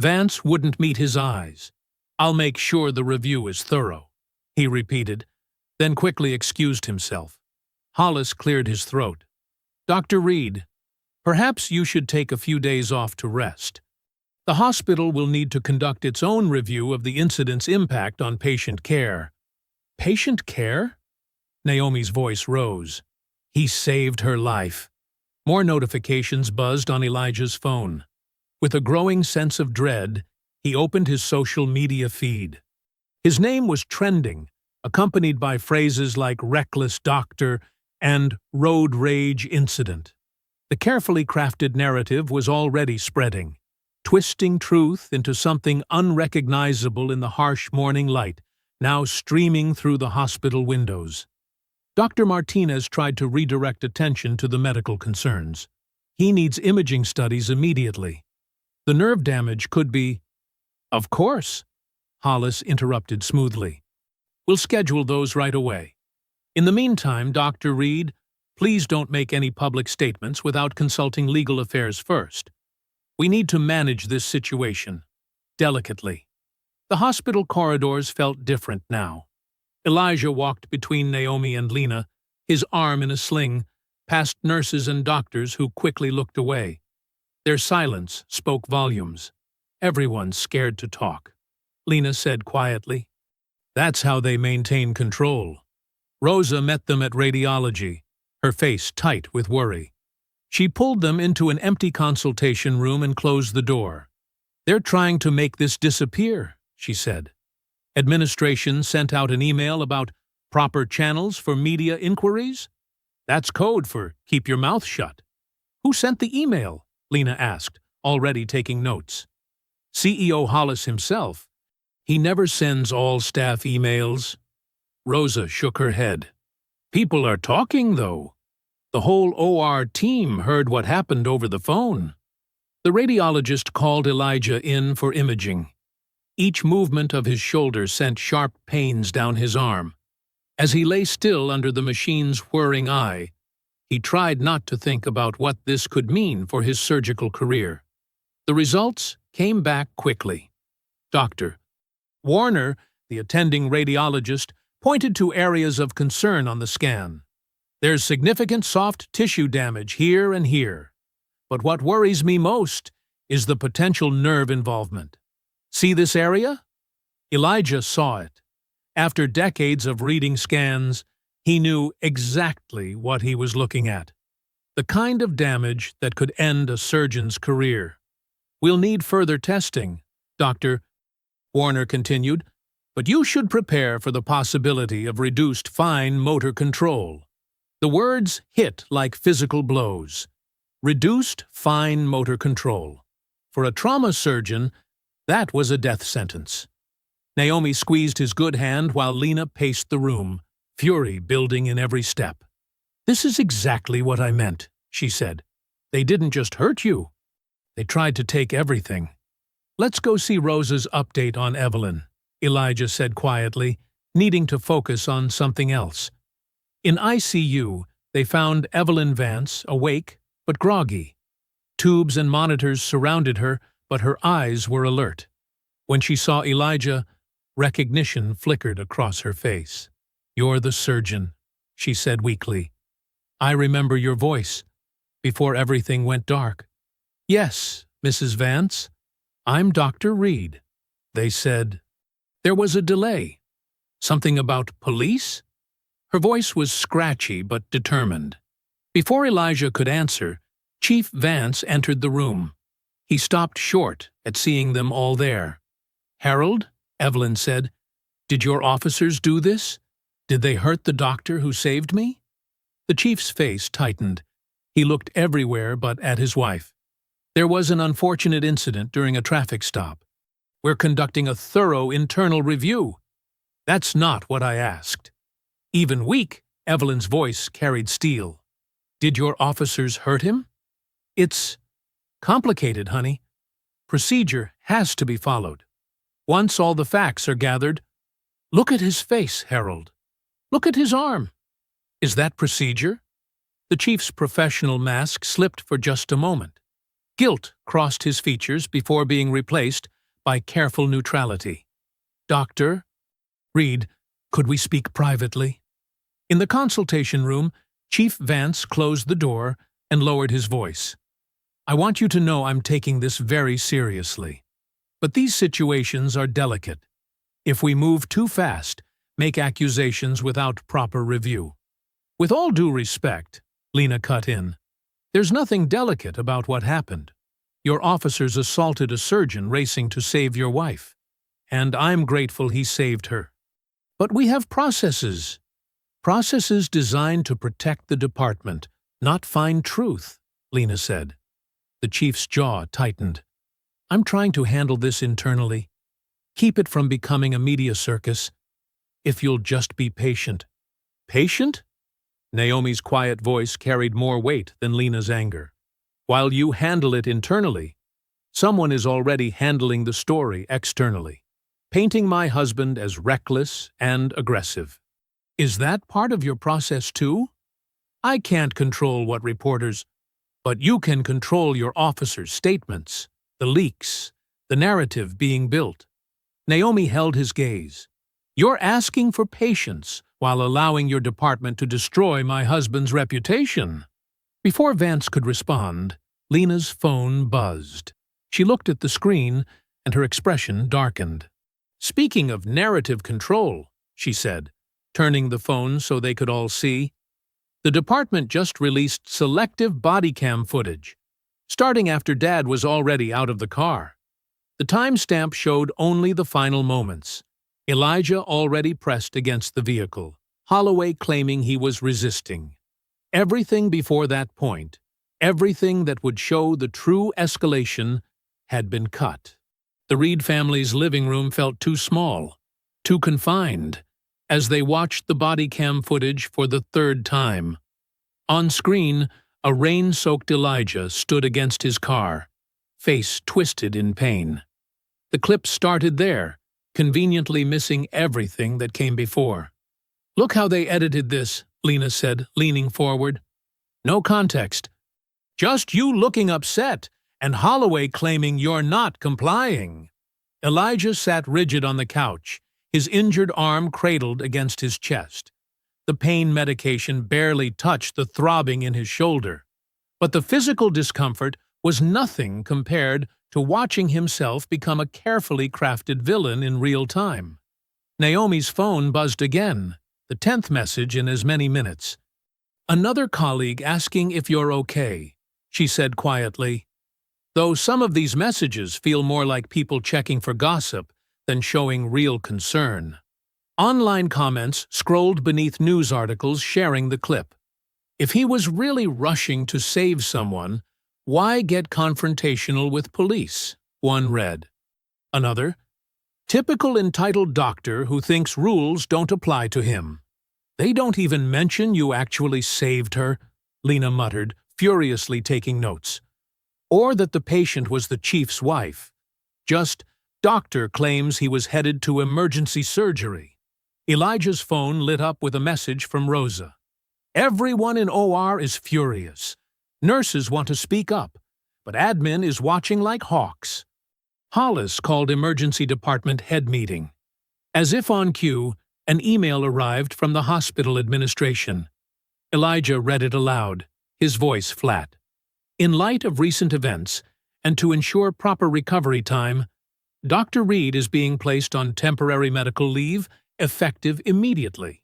Vance wouldn't meet his eyes. I'll make sure the review is thorough, he repeated, then quickly excused himself. Hollis cleared his throat. Dr. Reed, perhaps you should take a few days off to rest. The hospital will need to conduct its own review of the incident's impact on patient care. Patient care? Naomi's voice rose. He saved her life. More notifications buzzed on Elijah's phone. With a growing sense of dread, he opened his social media feed. His name was trending, accompanied by phrases like reckless doctor and road rage incident. The carefully crafted narrative was already spreading, twisting truth into something unrecognizable in the harsh morning light, now streaming through the hospital windows. Dr. Martinez tried to redirect attention to the medical concerns. He needs imaging studies immediately. The nerve damage could be— Of course, Hollis interrupted smoothly. We'll schedule those right away. In the meantime, Dr. Reed, please don't make any public statements without consulting legal affairs first. We need to manage this situation delicately. The hospital corridors felt different now. Elijah walked between Naomi and Lena, his arm in a sling, past nurses and doctors who quickly looked away. Their silence spoke volumes. Everyone's scared to talk, Lena said quietly. That's how they maintain control. Rosa met them at Radiology, her face tight with worry. She pulled them into an empty consultation room and closed the door. They're trying to make this disappear, she said. Administration sent out an email about proper channels for media inquiries? That's code for keep your mouth shut. Who sent the email? Lena asked, already taking notes. CEO Hollis himself. He never sends all staff emails. Rosa shook her head. People are talking, though. The whole OR team heard what happened over the phone. The radiologist called Elijah in for imaging. Each movement of his shoulder sent sharp pains down his arm. As he lay still under the machine's whirring eye, he tried not to think about what this could mean for his surgical career. The results came back quickly. Dr. Warner, the attending radiologist, pointed to areas of concern on the scan. There's significant soft tissue damage here and here. But what worries me most is the potential nerve involvement. See this area? Elijah saw it. After decades of reading scans, he knew exactly what he was looking at. The kind of damage that could end a surgeon's career. We'll need further testing, Dr. Warner continued, but you should prepare for the possibility of reduced fine motor control. The words hit like physical blows. Reduced fine motor control. For a trauma surgeon, that was a death sentence. Naomi squeezed his good hand while Lena paced the room, fury building in every step. This is exactly what I meant, she said. They didn't just hurt you. They tried to take everything. Let's go see Rosa's update on Evelyn, Elijah said quietly, needing to focus on something else. In ICU, they found Evelyn Vance awake but groggy. Tubes and monitors surrounded her, but her eyes were alert. When she saw Elijah, recognition flickered across her face. "You're the surgeon," she said weakly. "I remember your voice, before everything went dark." "Yes, Mrs. Vance, I'm Dr. Reed." They said. There was a delay. Something about police? Her voice was scratchy but determined. Before Elijah could answer, Chief Vance entered the room. He stopped short at seeing them all there. "Harold," Evelyn said, "did your officers do this? Did they hurt the doctor who saved me?" The chief's face tightened. He looked everywhere but at his wife. "There was an unfortunate incident during a traffic stop. We're conducting a thorough internal review." "That's not what I asked." Even weak, Evelyn's voice carried steel. "Did your officers hurt him?" "It's complicated, honey. Procedure has to be followed. Once all the facts are gathered..." "Look at his face, Harold. Look at his arm. Is that procedure?" The chief's professional mask slipped for just a moment. Guilt crossed his features before being replaced by careful neutrality. "Dr. Reed, could we speak privately?" In the consultation room, Chief Vance closed the door and lowered his voice. "I want you to know I'm taking this very seriously. But these situations are delicate. If we move too fast, make accusations without proper review." "With all due respect," Lena cut in, "there's nothing delicate about what happened. Your officers assaulted a surgeon racing to save your wife, and I'm grateful he saved her. But we have processes. Processes designed to protect the department, not find truth," Lena said. The chief's jaw tightened. "I'm trying to handle this internally. Keep it from becoming a media circus. If you'll just be patient." "Patient?" Naomi's quiet voice carried more weight than Lena's anger. "While you handle it internally, someone is already handling the story externally, painting my husband as reckless and aggressive. Is that part of your process too? I can't control what reporters, but you can control your officers' statements, the leaks, the narrative being built." Naomi held his gaze. "You're asking for patience while allowing your department to destroy my husband's reputation." Before Vance could respond, Lena's phone buzzed. She looked at the screen, and her expression darkened. "Speaking of narrative control," she said, turning the phone so they could all see, "the department just released selective body cam footage, starting after Dad was already out of the car. The timestamp showed only the final moments. Elijah already pressed against the vehicle, Holloway claiming he was resisting. Everything before that point, everything that would show the true escalation, had been cut." The Reed family's living room felt too small, too confined, as they watched the body cam footage for the third time. On screen, a rain-soaked Elijah stood against his car, face twisted in pain. The clip started there, conveniently missing everything that came before. "Look how they edited this," Lena said, leaning forward. "No context. Just you looking upset, and Holloway claiming you're not complying." Elijah sat rigid on the couch, his injured arm cradled against his chest. The pain medication barely touched the throbbing in his shoulder. But the physical discomfort was nothing compared to watching himself become a carefully crafted villain in real time. Naomi's phone buzzed again, the 10th message in as many minutes. "Another colleague asking if you're okay," she said quietly. Though some of these messages feel more like people checking for gossip than showing real concern. Online comments scrolled beneath news articles sharing the clip. If he was really rushing to save someone, why get confrontational with police? One read. Another, "Typical entitled doctor who thinks rules don't apply to him. They don't even mention you actually saved her," Lena muttered, furiously taking notes. Or that the patient was the chief's wife. Just, "Doctor claims he was headed to emergency surgery." Elijah's phone lit up with a message from Rosa. "Everyone in OR is furious. Nurses want to speak up, but admin is watching like hawks." Hollis called emergency department head meeting. As if on cue, an email arrived from the hospital administration. Elijah read it aloud, his voice flat. "In light of recent events, and to ensure proper recovery time, Dr. Reed is being placed on temporary medical leave, effective immediately.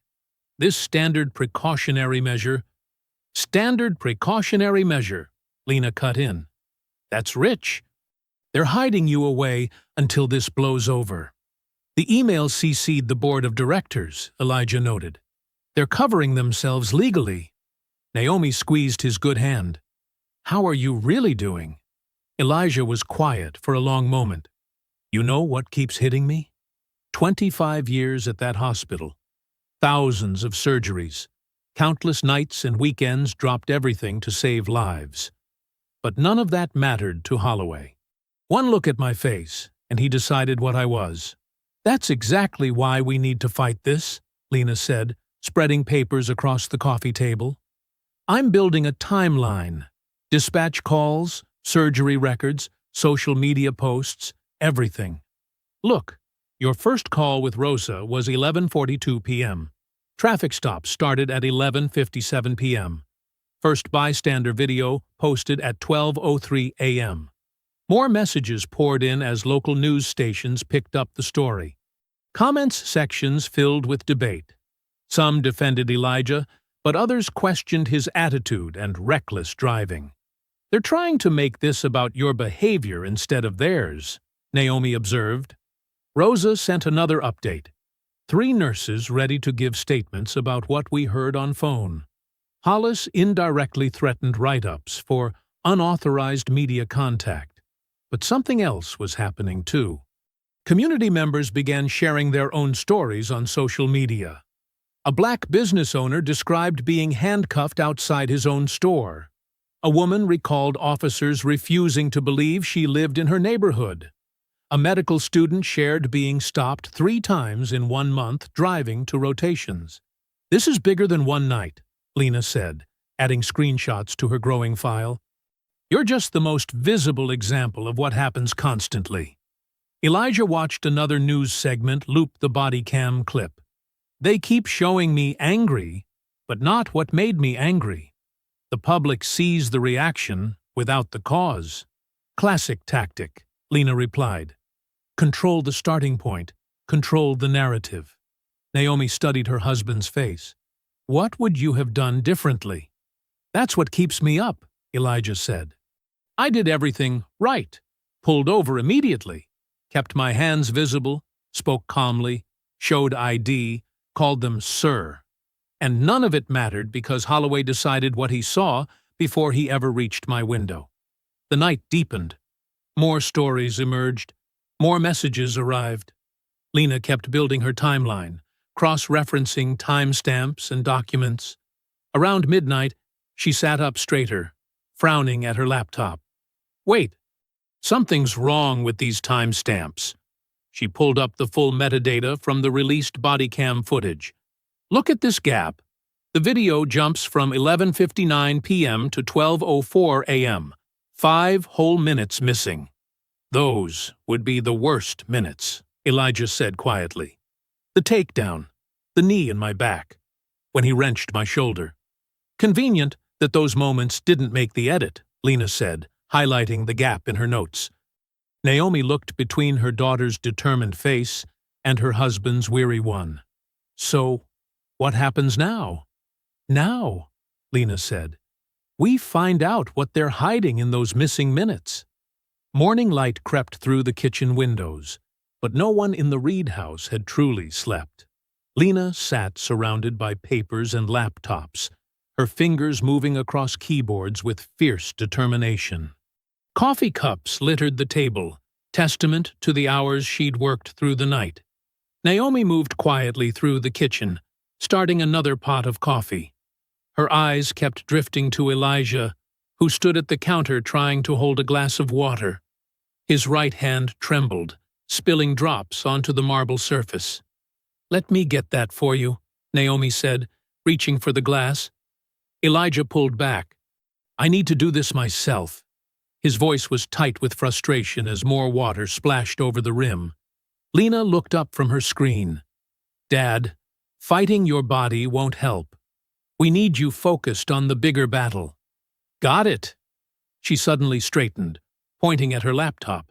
This standard precautionary measure," Lena cut in. "That's rich. They're hiding you away until this blows over." The email CC'd the board of directors, Elijah noted. "They're covering themselves legally." Naomi squeezed his good hand. "How are you really doing?" Elijah was quiet for a long moment. "You know what keeps hitting me? 25 years at that hospital. Thousands of surgeries. Countless nights and weekends dropped everything to save lives. But none of that mattered to Holloway. One look at my face, and he decided what I was. That's exactly why we need to fight this," Lena said, spreading papers across the coffee table. "I'm building a timeline. Dispatch calls, surgery records, social media posts, everything. Look, your first call with Rosa was 11:42 p.m. Traffic stop started at 11:57 p.m. First bystander video posted at 12:03 a.m. More messages poured in as local news stations picked up the story. Comments sections filled with debate. Some defended Elijah, but others questioned his attitude and reckless driving. "They're trying to make this about your behavior instead of theirs," Naomi observed. Rosa sent another update. 3 nurses ready to give statements about what we heard on phone. Hollis indirectly threatened write-ups for unauthorized media contact. But something else was happening too. Community members began sharing their own stories on social media. A black business owner described being handcuffed outside his own store. A woman recalled officers refusing to believe she lived in her neighborhood. A medical student shared being stopped 3 times in 1 month driving to rotations. "This is bigger than one night," Lena said, adding screenshots to her growing file. "You're just the most visible example of what happens constantly." Elijah watched another news segment loop the body cam clip. "They keep showing me angry, but not what made me angry. The public sees the reaction without the cause." "Classic tactic," Lena replied. "Control the starting point, control the narrative." Naomi studied her husband's face. "What would you have done differently?" "That's what keeps me up," Elijah said. "I did everything right, pulled over immediately, kept my hands visible, spoke calmly, showed ID, called them sir. And none of it mattered because Holloway decided what he saw before he ever reached my window." The night deepened. More stories emerged. More messages arrived. Lena kept building her timeline, cross-referencing timestamps and documents. Around midnight, she sat up straighter, frowning at her laptop. "Wait, Something's wrong with these timestamps. She pulled up the full metadata from the released body cam footage. Look at this gap. The video jumps from 11:59 p.m. to 12:04 a.m. 5 whole minutes missing. Those would be the worst minutes, Elijah said quietly. The takedown, the knee in my back, when he wrenched my shoulder. Convenient that those moments didn't make the edit, Lena said, highlighting the gap in her notes. Naomi looked between her daughter's determined face and her husband's weary one. So, what happens now? Now, Lena said. We find out what they're hiding in those missing minutes. Morning light crept through the kitchen windows, but no one in the Reed house had truly slept. Lena sat surrounded by papers and laptops, her fingers moving across keyboards with fierce determination. Coffee cups littered the table, testament to the hours she'd worked through the night. Naomi moved quietly through the kitchen, starting another pot of coffee. Her eyes kept drifting to Elijah, who stood at the counter trying to hold a glass of water. His right hand trembled, spilling drops onto the marble surface. "Let me get that for you," Naomi said, reaching for the glass. Elijah pulled back. "I need to do this myself." His voice was tight with frustration as more water splashed over the rim. Lena looked up from her screen. "Dad, fighting your body won't help. We need you focused on the bigger battle." "Got it." She suddenly straightened, pointing at her laptop.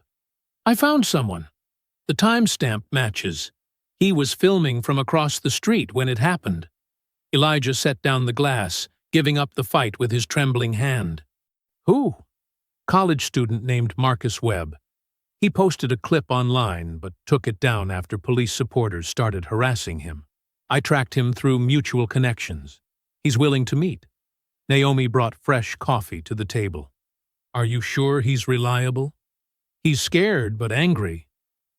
"I found someone. The timestamp matches. He was filming from across the street when it happened." Elijah set down the glass, giving up the fight with his trembling hand. "Who?" "College student named Marcus Webb. He posted a clip online, but took it down after police supporters started harassing him. I tracked him through mutual connections. He's willing to meet." Naomi brought fresh coffee to the table. "Are you sure he's reliable?" "He's scared but angry.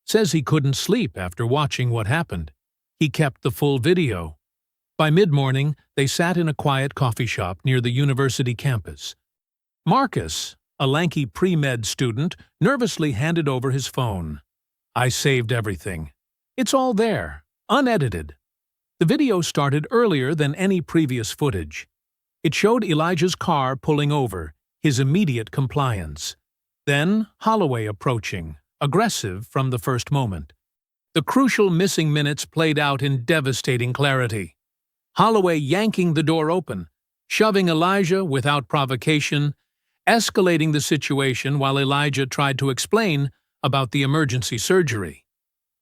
Says he couldn't sleep after watching what happened. He kept the full video." By mid-morning, they sat in a quiet coffee shop near the university campus. Marcus, a lanky pre-med student, nervously handed over his phone. "I saved everything. It's all there, unedited." The video started earlier than any previous footage. It showed Elijah's car pulling over, his immediate compliance. Then Holloway approaching, aggressive from the first moment. The crucial missing minutes played out in devastating clarity. Holloway yanking the door open, shoving Elijah without provocation, escalating the situation while Elijah tried to explain about the emergency surgery.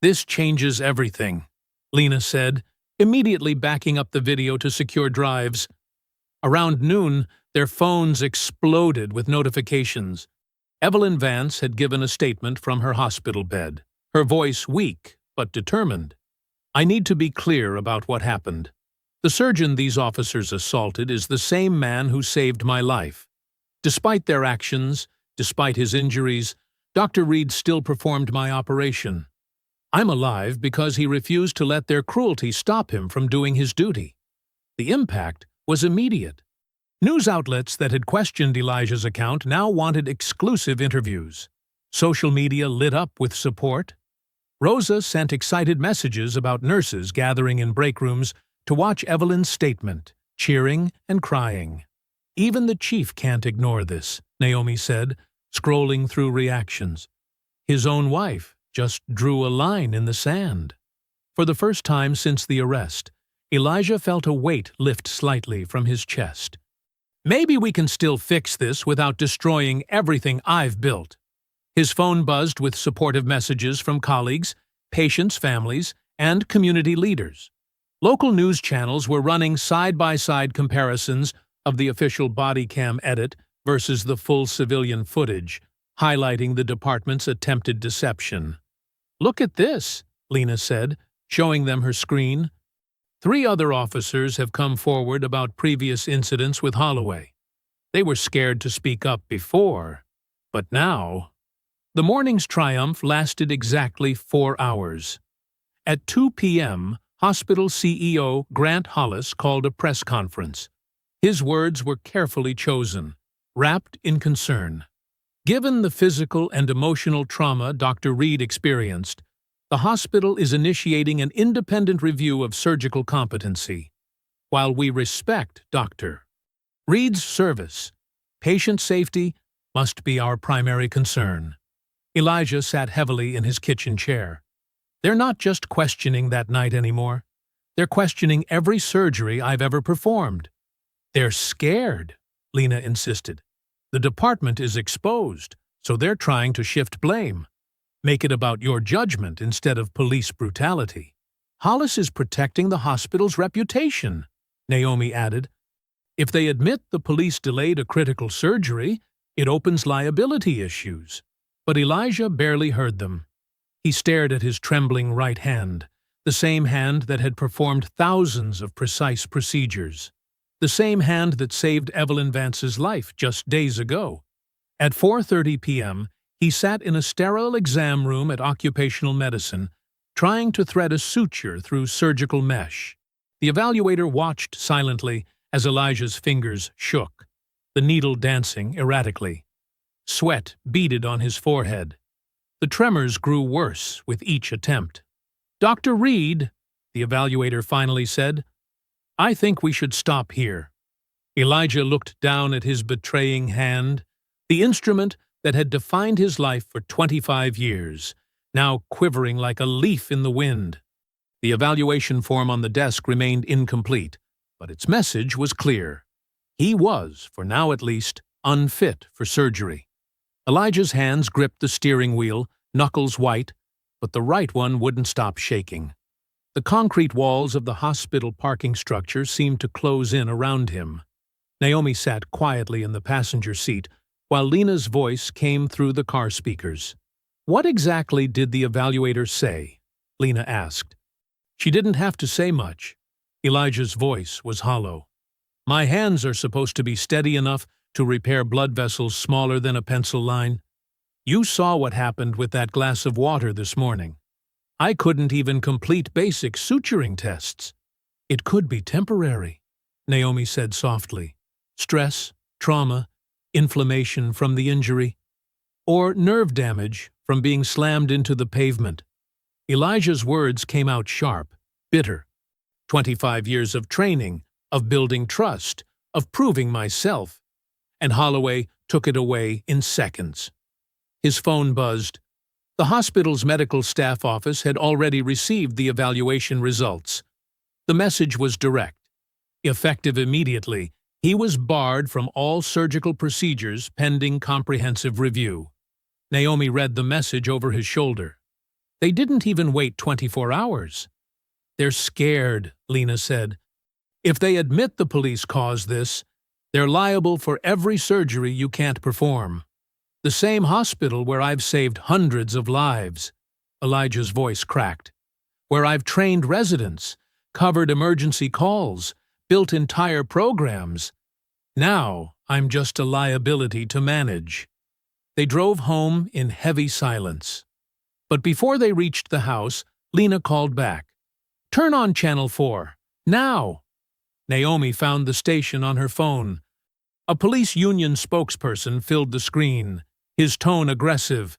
"This changes everything," Lena said, immediately backing up the video to secure drives. Around noon, their phones exploded with notifications. Evelyn Vance had given a statement from her hospital bed, her voice weak but determined. "I need to be clear about what happened. The surgeon these officers assaulted is the same man who saved my life. Despite their actions, despite his injuries, Dr. Reed still performed my operation. I'm alive because he refused to let their cruelty stop him from doing his duty." The impact was immediate. News outlets that had questioned Elijah's account now wanted exclusive interviews. Social media lit up with support. Rosa sent excited messages about nurses gathering in break rooms to watch Evelyn's statement, cheering and crying. "Even the chief can't ignore this," Naomi said, scrolling through reactions. His own wife just drew a line in the sand. For the first time since the arrest, Elijah felt a weight lift slightly from his chest. "Maybe we can still fix this without destroying everything I've built." His phone buzzed with supportive messages from colleagues, patients' families, and community leaders. Local news channels were running side-by-side comparisons of the official body cam edit versus the full civilian footage, highlighting the department's attempted deception. "Look at this," Lena said, showing them her screen. 3 other officers have come forward about previous incidents with Holloway. They were scared to speak up before, but now... The morning's triumph lasted exactly 4 hours. At 2 p.m., hospital CEO Grant Hollis called a press conference. His words were carefully chosen, wrapped in concern. Given the physical and emotional trauma Dr. Reed experienced, the hospital is initiating an independent review of surgical competency. While we respect Dr. Reed's service, patient safety must be our primary concern. Elijah sat heavily in his kitchen chair. They're not just questioning that night anymore. They're questioning every surgery I've ever performed. They're scared, Lena insisted. The department is exposed, so they're trying to shift blame. Make it about your judgment instead of police brutality. Hollis is protecting the hospital's reputation, Naomi added. If they admit the police delayed a critical surgery, it opens liability issues. But Elijah barely heard them. He stared at his trembling right hand, the same hand that had performed thousands of precise procedures. The same hand that saved Evelyn Vance's life just days ago. At 4:30 p.m., he sat in a sterile exam room at occupational medicine, trying to thread a suture through surgical mesh. The evaluator watched silently as Elijah's fingers shook, the needle dancing erratically. Sweat beaded on his forehead. The tremors grew worse with each attempt. "Dr. Reed," the evaluator finally said, "I think we should stop here." Elijah looked down at his betraying hand, the instrument that had defined his life for 25 years, now quivering like a leaf in the wind. The evaluation form on the desk remained incomplete, but its message was clear. He was, for now at least, unfit for surgery. Elijah's hands gripped the steering wheel, knuckles white, but the right one wouldn't stop shaking. The concrete walls of the hospital parking structure seemed to close in around him. Naomi sat quietly in the passenger seat, while Lena's voice came through the car speakers. "What exactly did the evaluator say?" Lena asked. She didn't have to say much. Elijah's voice was hollow. "My hands are supposed to be steady enough to repair blood vessels smaller than a pencil line. You saw what happened with that glass of water this morning. I couldn't even complete basic suturing tests." "It could be temporary," Naomi said softly. "Stress, trauma, inflammation from the injury, or nerve damage from being slammed into the pavement." Elijah's words came out sharp, bitter. 25 years of training, of building trust, of proving myself. And Holloway took it away in seconds. His phone buzzed. The hospital's medical staff office had already received the evaluation results. The message was direct. Effective immediately, he was barred from all surgical procedures pending comprehensive review. Naomi read the message over his shoulder. They didn't even wait 24 hours. "They're scared," Lena said. "If they admit the police caused this, they're liable for every surgery you can't perform. The same hospital where I've saved hundreds of lives," Elijah's voice cracked, "where I've trained residents, covered emergency calls, built entire programs. Now I'm just a liability to manage." They drove home in heavy silence. But before they reached the house, Lena called back. "Turn on Channel 4. Now!" Naomi found the station on her phone. A police union spokesperson filled the screen, his tone aggressive.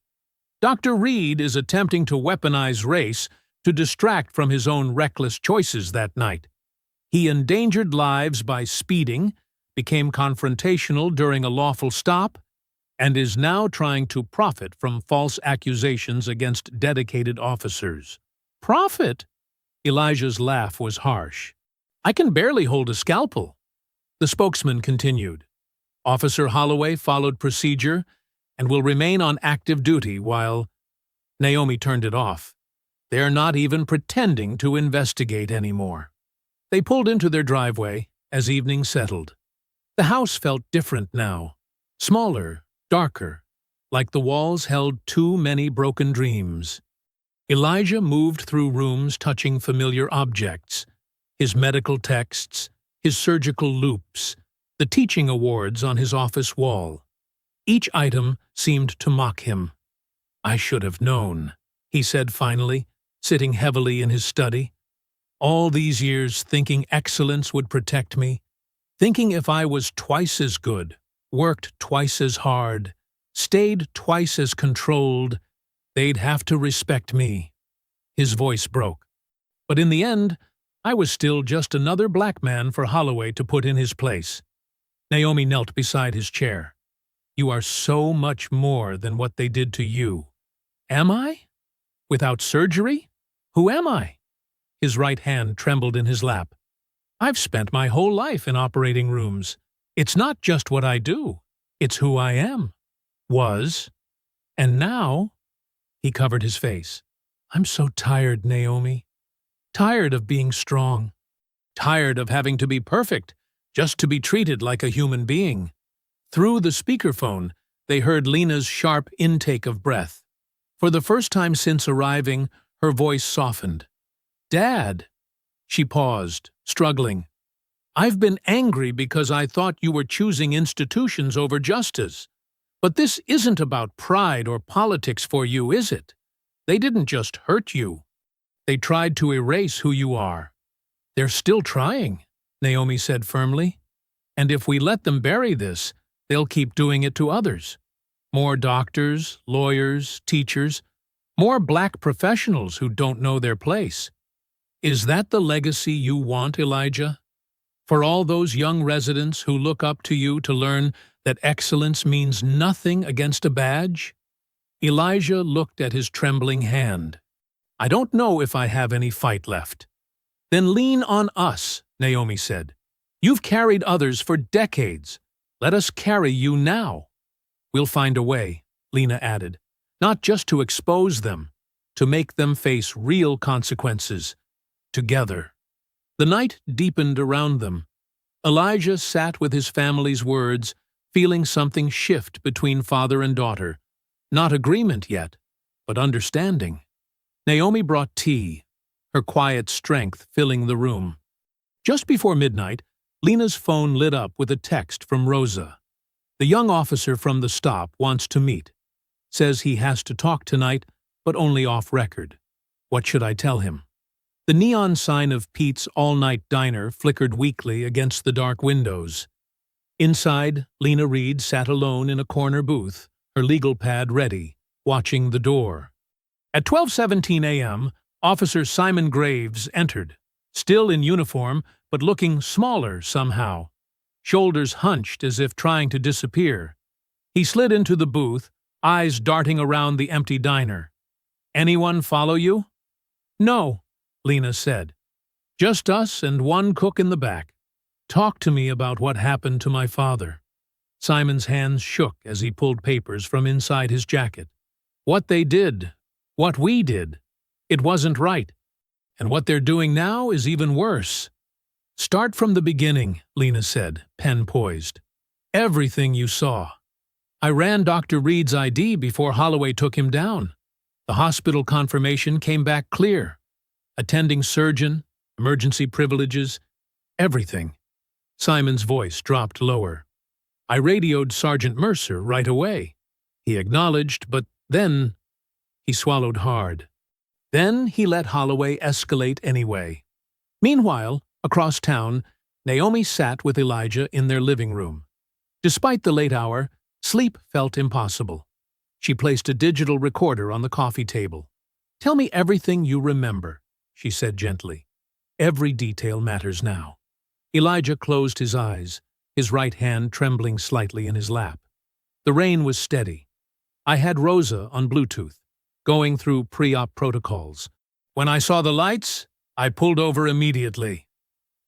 "Dr. Reed is attempting to weaponize race to distract from his own reckless choices that night. He endangered lives by speeding, became confrontational during a lawful stop, and is now trying to profit from false accusations against dedicated officers." "Profit?" Elijah's laugh was harsh. "I can barely hold a scalpel." The spokesman continued. "Officer Holloway followed procedure and will remain on active duty while—" Naomi turned it off. "They're not even pretending to investigate anymore." They pulled into their driveway as evening settled. The house felt different now, smaller, darker, like the walls held too many broken dreams. Elijah moved through rooms touching familiar objects, his medical texts, his surgical loupes, the teaching awards on his office wall. Each item seemed to mock him. "I should have known," he said finally, sitting heavily in his study. "All these years thinking excellence would protect me, thinking if I was twice as good, worked twice as hard, stayed twice as controlled, they'd have to respect me. His voice broke. But in the end, I was still just another black man for Holloway to put in his place. Naomi knelt beside his chair. You are so much more than what they did to you. Am I? Without surgery? Who am I? His right hand trembled in his lap. I've spent my whole life in operating rooms. It's not just what I do. It's who I am. Was. And now, he covered his face. I'm so tired, Naomi. Tired of being strong. Tired of having to be perfect, just to be treated like a human being. Through the speakerphone, they heard Lena's sharp intake of breath. For the first time since arriving, her voice softened. Dad! She paused, struggling. I've been angry because I thought you were choosing institutions over justice. But this isn't about pride or politics for you, is it? They didn't just hurt you. They tried to erase who you are. They're still trying, Naomi said firmly. And if we let them bury this, they'll keep doing it to others. More doctors, lawyers, teachers, more black professionals who don't know their place. Is that the legacy you want, Elijah? For all those young residents who look up to you to learn that excellence means nothing against a badge? Elijah looked at his trembling hand. I don't know if I have any fight left. Then lean on us, Naomi said. You've carried others for decades. Let us carry you now. We'll find a way, Lena added, not just to expose them, to make them face real consequences, together. The night deepened around them. Elijah sat with his family's words, feeling something shift between father and daughter. Not agreement yet, but understanding. Naomi brought tea, her quiet strength filling the room. Just before midnight, Lena's phone lit up with a text from Rosa. The young officer from the stop wants to meet. Says he has to talk tonight, but only off record. What should I tell him? The neon sign of Pete's all-night diner flickered weakly against the dark windows. Inside, Lena Reed sat alone in a corner booth, her legal pad ready, watching the door. At 12:17 a.m., Officer Simon Graves entered, still in uniform, but looking smaller somehow, shoulders hunched as if trying to disappear. He slid into the booth, eyes darting around the empty diner. Anyone follow you? No, Lena said. Just us and one cook in the back. Talk to me about what happened to my father. Simon's hands shook as he pulled papers from inside his jacket. What they did, what we did, it wasn't right. And what they're doing now is even worse. Start from the beginning, Lena said, pen poised. Everything you saw. I ran Dr. Reed's ID before Holloway took him down. The hospital confirmation came back clear. Attending surgeon, emergency privileges, everything. Simon's voice dropped lower. I radioed Sergeant Mercer right away. He acknowledged, but then he swallowed hard. Then he let Holloway escalate anyway. Meanwhile, across town, Naomi sat with Elijah in their living room. Despite the late hour, sleep felt impossible. She placed a digital recorder on the coffee table. Tell me everything you remember, she said gently. Every detail matters now. Elijah closed his eyes, his right hand trembling slightly in his lap. The rain was steady. I had Rosa on Bluetooth, going through pre-op protocols. When I saw the lights, I pulled over immediately.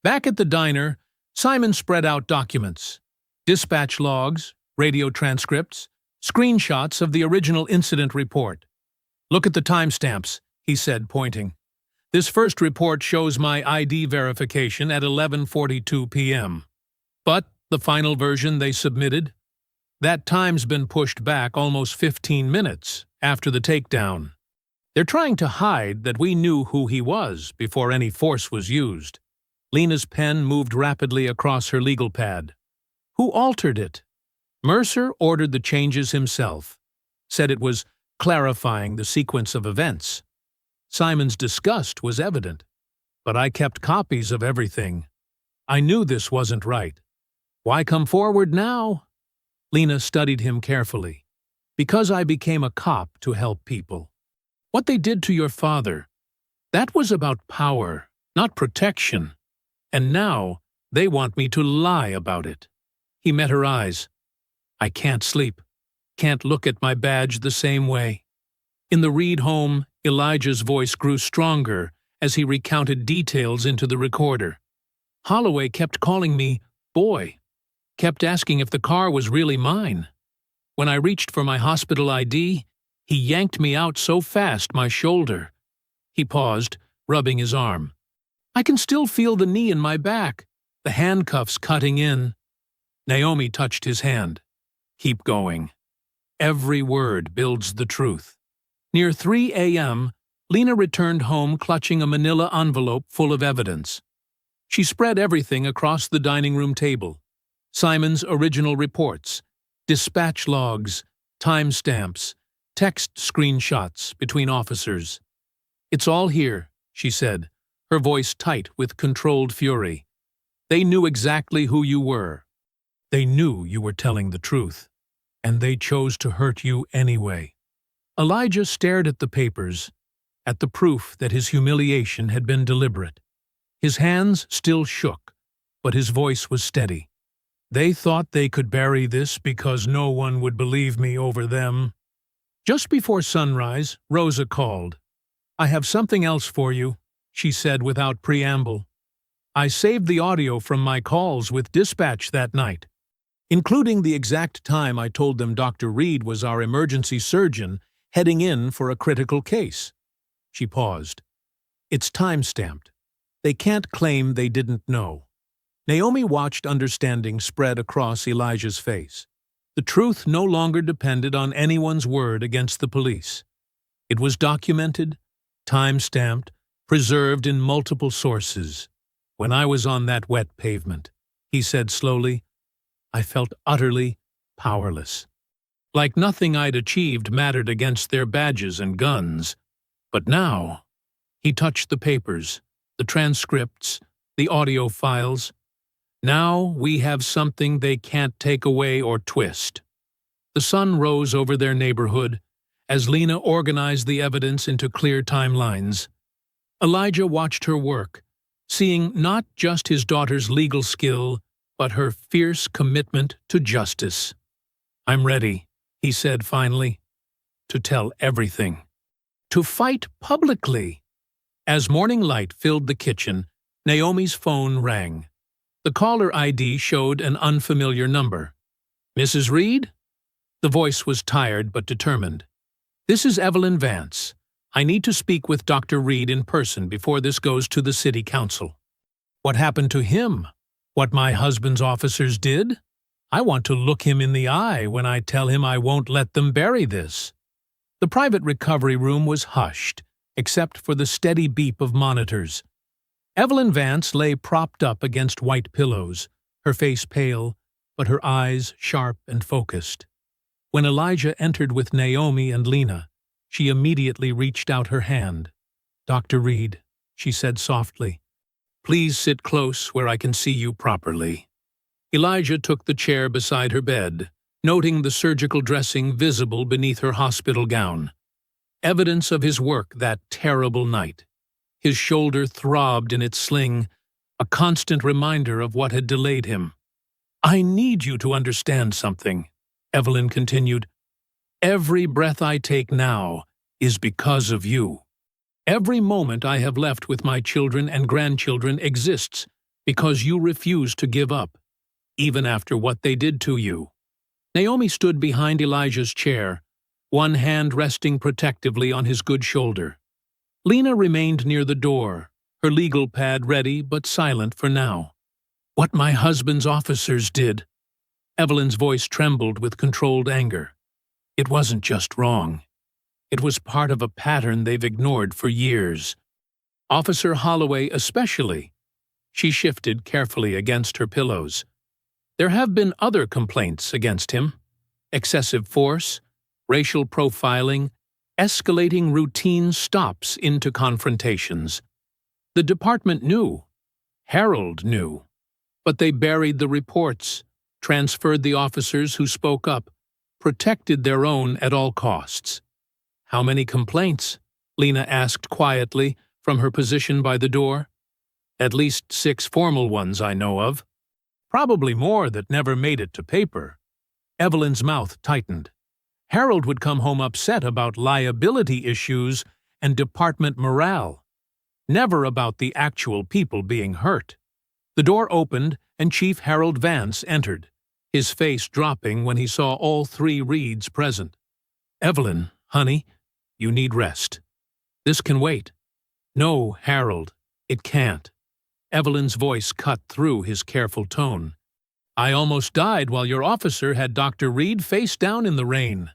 Back at the diner, Simon spread out documents. Dispatch logs, radio transcripts, screenshots of the original incident report. Look at the timestamps, he said, pointing. This first report shows my ID verification at 11:42 p.m. But the final version they submitted? That time's been pushed back almost 15 minutes after the takedown. They're trying to hide that we knew who he was before any force was used. Lena's pen moved rapidly across her legal pad. Who altered it? Mercer ordered the changes himself, said it was clarifying the sequence of events. Simon's disgust was evident, but I kept copies of everything. I knew this wasn't right. Why come forward now? Lena studied him carefully. Because I became a cop to help people. What they did to your father, that was about power, not protection. And now they want me to lie about it." He met her eyes. "I can't sleep, can't look at my badge the same way." In the Reed home, Elijah's voice grew stronger as he recounted details into the recorder. "Holloway kept calling me boy, kept asking if the car was really mine. When I reached for my hospital ID, he yanked me out so fast my shoulder." He paused, rubbing his arm. "I can still feel the knee in my back, the handcuffs cutting in." Naomi touched his hand. "Keep going. Every word builds the truth." Near 3 a.m., Lena returned home clutching a manila envelope full of evidence. She spread everything across the dining room table. Simon's original reports, dispatch logs, timestamps, text screenshots between officers. "It's all here," she said, her voice tight with controlled fury. "They knew exactly who you were. They knew you were telling the truth, and they chose to hurt you anyway." Elijah stared at the papers, at the proof that his humiliation had been deliberate. His hands still shook, but his voice was steady. "They thought they could bury this because no one would believe me over them." Just before sunrise, Rosa called. "I have something else for you," she said without preamble. "I saved the audio from my calls with dispatch that night, including the exact time I told them Dr. Reed was our emergency surgeon heading in for a critical case." She paused. "It's time-stamped. They can't claim they didn't know." Naomi watched understanding spread across Elijah's face. The truth no longer depended on anyone's word against the police. It was documented, time-stamped, preserved in multiple sources. "When I was on that wet pavement," he said slowly, "I felt utterly powerless. Like nothing I'd achieved mattered against their badges and guns. But now," he touched the papers, the transcripts, the audio files. "Now we have something they can't take away or twist." The sun rose over their neighborhood as Lena organized the evidence into clear timelines. Elijah watched her work, seeing not just his daughter's legal skill, but her fierce commitment to justice. "I'm ready," he said finally, "to tell everything. To fight publicly." As morning light filled the kitchen, Naomi's phone rang. The caller ID showed an unfamiliar number. "Mrs. Reed?" The voice was tired but determined. "This is Evelyn Vance. I need to speak with Dr. Reed in person before this goes to the city council." "What happened to him? What my husband's officers did? I want to look him in the eye when I tell him I won't let them bury this." The private recovery room was hushed, except for the steady beep of monitors. Evelyn Vance lay propped up against white pillows, her face pale, but her eyes sharp and focused. When Elijah entered with Naomi and Lena, she immediately reached out her hand. "Dr. Reed," she said softly, "please sit close where I can see you properly." Elijah took the chair beside her bed, noting the surgical dressing visible beneath her hospital gown. Evidence of his work that terrible night. His shoulder throbbed in its sling, a constant reminder of what had delayed him. "I need you to understand something," Evelyn continued. "Every breath I take now is because of you. Every moment I have left with my children and grandchildren exists because you refuse to give up, even after what they did to you." Naomi stood behind Elijah's chair, one hand resting protectively on his good shoulder. Lena remained near the door, her legal pad ready but silent for now. "What my husband's officers did," Evelyn's voice trembled with controlled anger. "It wasn't just wrong. It was part of a pattern they've ignored for years. Officer Holloway especially." She shifted carefully against her pillows. "There have been other complaints against him. Excessive force, racial profiling, escalating routine stops into confrontations. The department knew. Harold knew. But they buried the reports, transferred the officers who spoke up, protected their own at all costs. "How many complaints?" Lena asked quietly from her position by the door. "At least 6 formal ones I know of. Probably more that never made it to paper." Evelyn's mouth tightened. Harold would come home upset about liability issues and department morale, never about the actual people being hurt. The door opened and Chief Harold Vance entered, his face dropping when he saw all 3 Reeds present. "Evelyn, honey, you need rest. This can wait." "No, Harold, it can't." Evelyn's voice cut through his careful tone. "I almost died while your officer had Dr. Reed face down in the rain,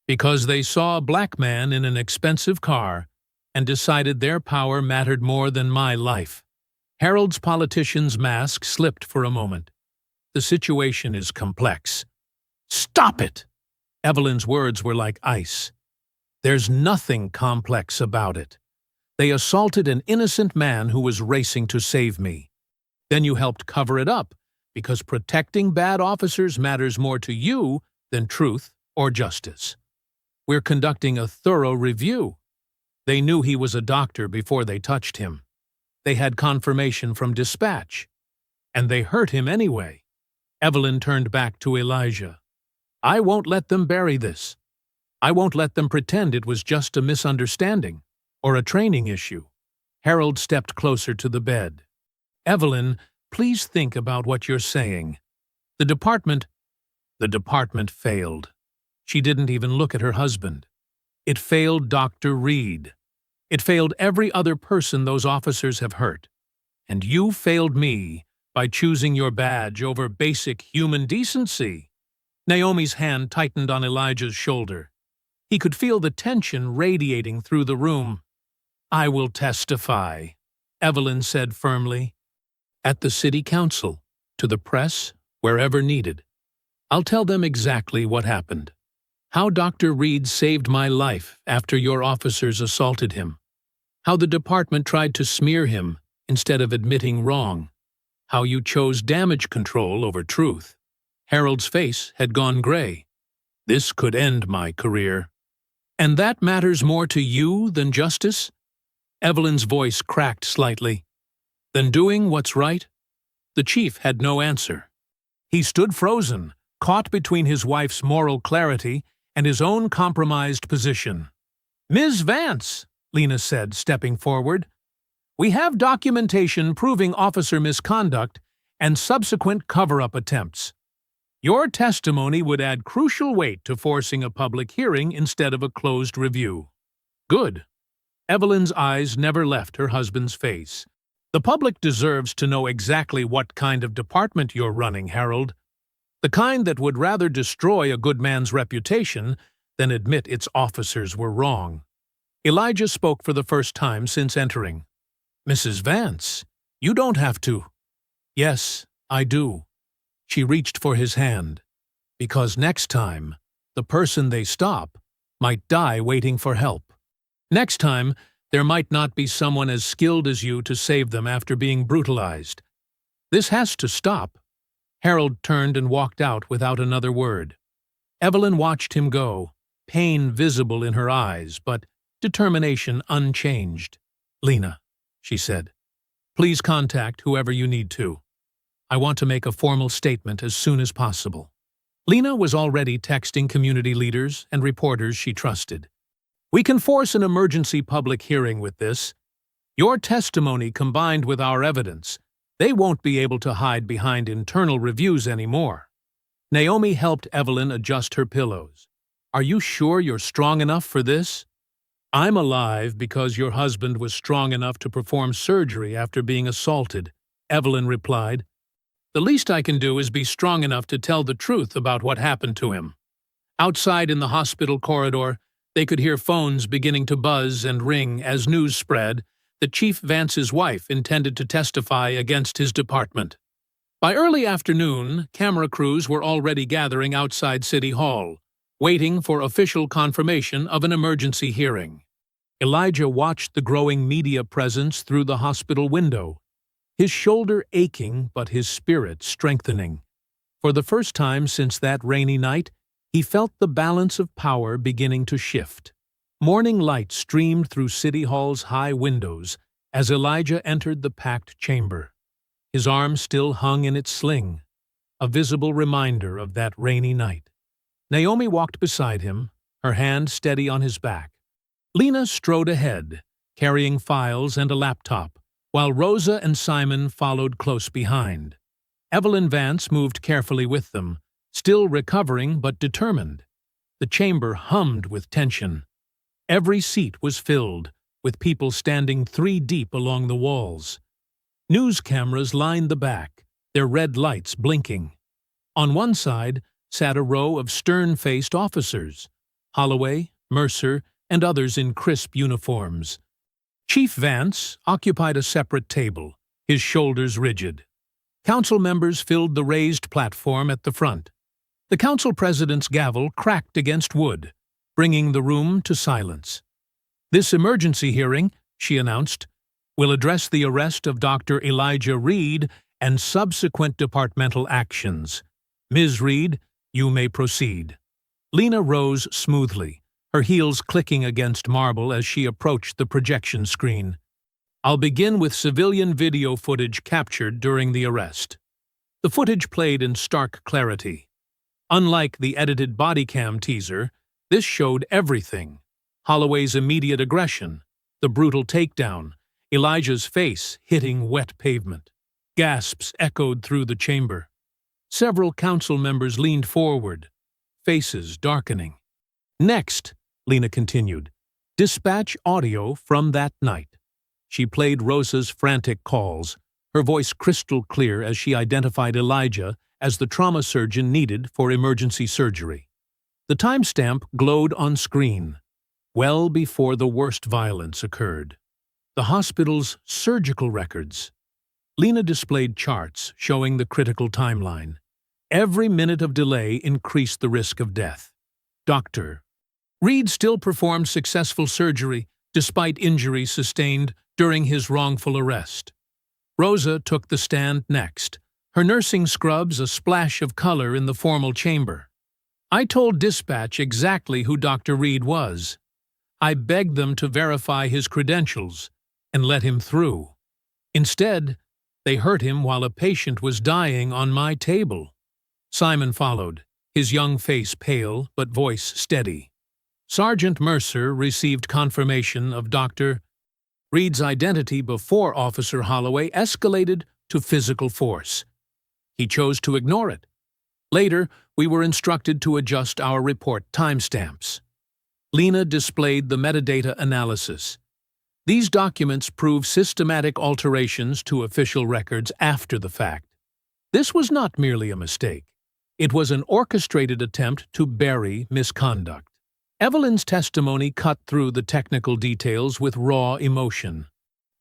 because they saw a black man in an expensive car and decided their power mattered more than my life." Harold's politician's mask slipped for a moment. "The situation is complex." "Stop it!" Evelyn's words were like ice. "There's nothing complex about it. They assaulted an innocent man who was racing to save me. Then you helped cover it up, because protecting bad officers matters more to you than truth or justice. We're conducting a thorough review." They knew he was a doctor before they touched him. They had confirmation from dispatch. And they hurt him anyway. Evelyn turned back to Elijah. "I won't let them bury this. I won't let them pretend it was just a misunderstanding or a training issue." Harold stepped closer to the bed. "Evelyn, please think about what you're saying. The department failed." She didn't even look at her husband. "It failed Dr. Reed. It failed every other person those officers have hurt. And you failed me by choosing your badge over basic human decency." Naomi's hand tightened on Elijah's shoulder. He could feel the tension radiating through the room. "I will testify," Evelyn said firmly. "At the city council, to the press, wherever needed. I'll tell them exactly what happened. How Dr. Reed saved my life after your officers assaulted him. How the department tried to smear him instead of admitting wrong. How you chose damage control over truth." Harold's face had gone gray. "This could end my career." "And that matters more to you than justice?" Evelyn's voice cracked slightly. "Than doing what's right?" The chief had no answer. He stood frozen, caught between his wife's moral clarity and his own compromised position. "Ms. Vance," Lena said, stepping forward, "we have documentation proving officer misconduct and subsequent cover-up attempts. Your testimony would add crucial weight to forcing a public hearing instead of a closed review." "Good." Evelyn's eyes never left her husband's face. "The public deserves to know exactly what kind of department you're running, Harold. The kind that would rather destroy a good man's reputation than admit its officers were wrong." Elijah spoke for the first time since entering. "Mrs. Vance, you don't have to." "Yes, I do." She reached for his hand. "Because next time, the person they stop might die waiting for help. Next time, there might not be someone as skilled as you to save them after being brutalized. This has to stop." Harold turned and walked out without another word. Evelyn watched him go, pain visible in her eyes, but determination unchanged. "Lena," she said, "please contact whoever you need to. I want to make a formal statement as soon as possible." Lena was already texting community leaders and reporters she trusted. "We can force an emergency public hearing with this. Your testimony combined with our evidence, they won't be able to hide behind internal reviews anymore." Naomi helped Evelyn adjust her pillows. "Are you sure you're strong enough for this?" "I'm alive because your husband was strong enough to perform surgery after being assaulted," Evelyn replied. "The least I can do is be strong enough to tell the truth about what happened to him." Outside in the hospital corridor, they could hear phones beginning to buzz and ring as news spread that Chief Vance's wife intended to testify against his department. By early afternoon, camera crews were already gathering outside City Hall, waiting for official confirmation of an emergency hearing. Elijah watched the growing media presence through the hospital window, his shoulder aching but his spirit strengthening. For the first time since that rainy night, He felt the balance of power beginning to shift. Morning light streamed through City Hall's high windows as Elijah entered the packed chamber. His arm still hung in its sling, a visible reminder of that rainy night. Naomi walked beside him, her hand steady on his back. Lena strode ahead, carrying files and a laptop, while Rosa and Simon followed close behind. Evelyn Vance moved carefully with them, still recovering but determined. The chamber hummed with tension. Every seat was filled, with people standing 3 deep along the walls. News cameras lined the back, their red lights blinking. On one side sat a row of stern-faced officers, Holloway, Mercer, and others in crisp uniforms. Chief Vance occupied a separate table, his shoulders rigid. Council members filled the raised platform at the front. The council president's gavel cracked against wood, bringing the room to silence. "This emergency hearing," she announced, "will address the arrest of Dr. Elijah Reed and subsequent departmental actions. Ms. Reed, you may proceed." Lena rose smoothly, her heels clicking against marble as she approached the projection screen. "I'll begin with civilian video footage captured during the arrest." The footage played in stark clarity. Unlike the edited body cam teaser, this showed everything: Holloway's immediate aggression, the brutal takedown, Elijah's face hitting wet pavement. Gasps echoed through the chamber. Several council members leaned forward, faces darkening. "Next," Lena continued, "dispatch audio from that night." She played Rosa's frantic calls, her voice crystal clear as she identified Elijah as the trauma surgeon needed for emergency surgery. The timestamp glowed on screen, well before the worst violence occurred. The hospital's surgical records. Lena displayed charts showing the critical timeline. Every minute of delay increased the risk of death. Dr. Reed still performed successful surgery despite injuries sustained during his wrongful arrest. Rosa took the stand next, her nursing scrubs a splash of color in the formal chamber. "I told dispatch exactly who Dr. Reed was. I begged them to verify his credentials and let him through. Instead, they hurt him while a patient was dying on my table." Simon followed, his young face pale but voice steady. "Sergeant Mercer received confirmation of Dr. Reed's identity before Officer Holloway escalated to physical force. He chose to ignore it. Later, we were instructed to adjust our report timestamps." Lena displayed the metadata analysis. These documents prove systematic alterations to official records after the fact. This was not merely a mistake. It was an orchestrated attempt to bury misconduct. Evelyn's testimony cut through the technical details with raw emotion.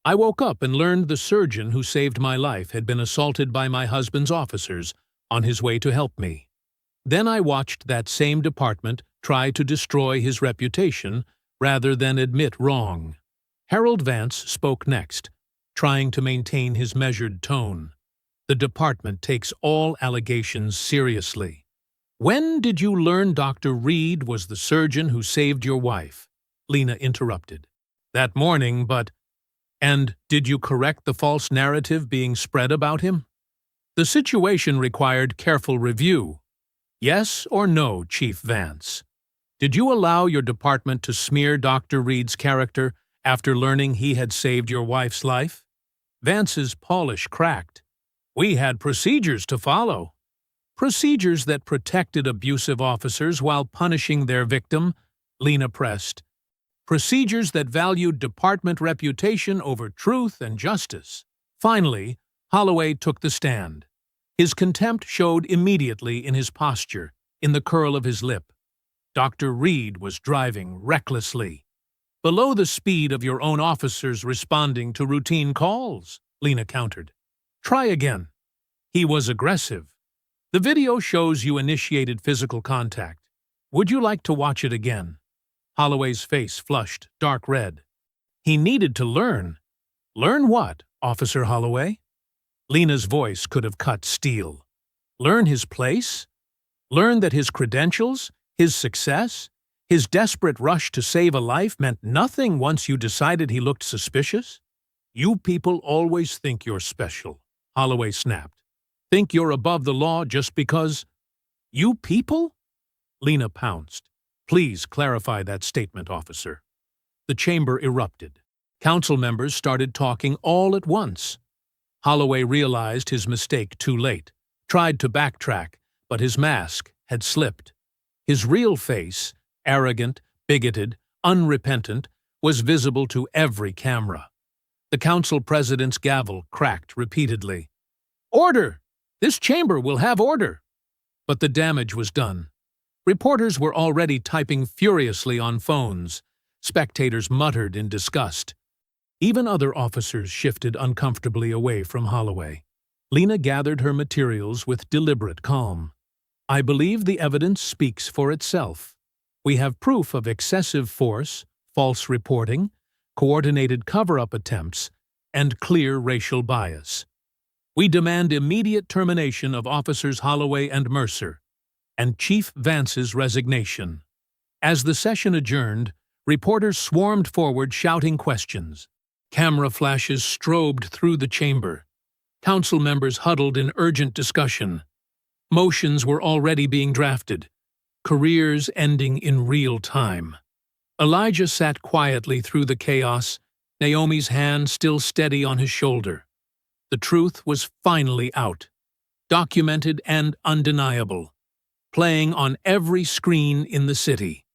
"I woke up and learned the surgeon who saved my life had been assaulted by my husband's officers on his way to help me. Then I watched that same department try to destroy his reputation rather than admit wrong." Harold Vance spoke next, trying to maintain his measured tone. "The department takes all allegations seriously." "When did you learn Dr. Reed was the surgeon who saved your wife?" Lena interrupted. "That morning, but—" "And did you correct the false narrative being spread about him?" "The situation required careful review. Yes or no, Chief Vance? Did you allow your department to smear Dr. Reed's character after learning he had saved your wife's life?" Vance's polish cracked. "We had procedures to follow." "Procedures that protected abusive officers while punishing their victim," Lena pressed. "Procedures that valued department reputation over truth and justice." Finally, Holloway took the stand. His contempt showed immediately in his posture, in the curl of his lip. "Dr. Reed was driving recklessly. Below the speed of your own officers responding to routine calls," Lena countered. "Try again." "He was aggressive. The video shows you initiated physical contact. Would you like to watch it again?" Holloway's face flushed dark red. "He needed to learn." "Learn what, Officer Holloway?" Lena's voice could have cut steel. "Learn his place? Learn that his credentials, His success, his desperate rush to save a life meant nothing once you decided he looked suspicious? You people always think you're special, Holloway snapped. Think you're above the law just because… You people? Lena pounced. Please clarify that statement, officer. The chamber erupted. Council members started talking all at once. Holloway realized his mistake too late, tried to backtrack, but his mask had slipped. His real face, arrogant, bigoted, unrepentant, was visible to every camera. The council president's gavel cracked repeatedly. Order! This chamber will have order! But the damage was done. Reporters were already typing furiously on phones. Spectators muttered in disgust. Even other officers shifted uncomfortably away from Holloway. Lena gathered her materials with deliberate calm. I believe the evidence speaks for itself. We have proof of excessive force, false reporting, coordinated cover-up attempts, and clear racial bias. We demand immediate termination of Officers Holloway and Mercer, and Chief Vance's resignation. As the session adjourned, reporters swarmed forward shouting questions. Camera flashes strobed through the chamber. Council members huddled in urgent discussion. Motions were already being drafted, careers ending in real time. Elijah sat quietly through the chaos, Naomi's hand still steady on his shoulder. The truth was finally out, documented and undeniable, playing on every screen in the city.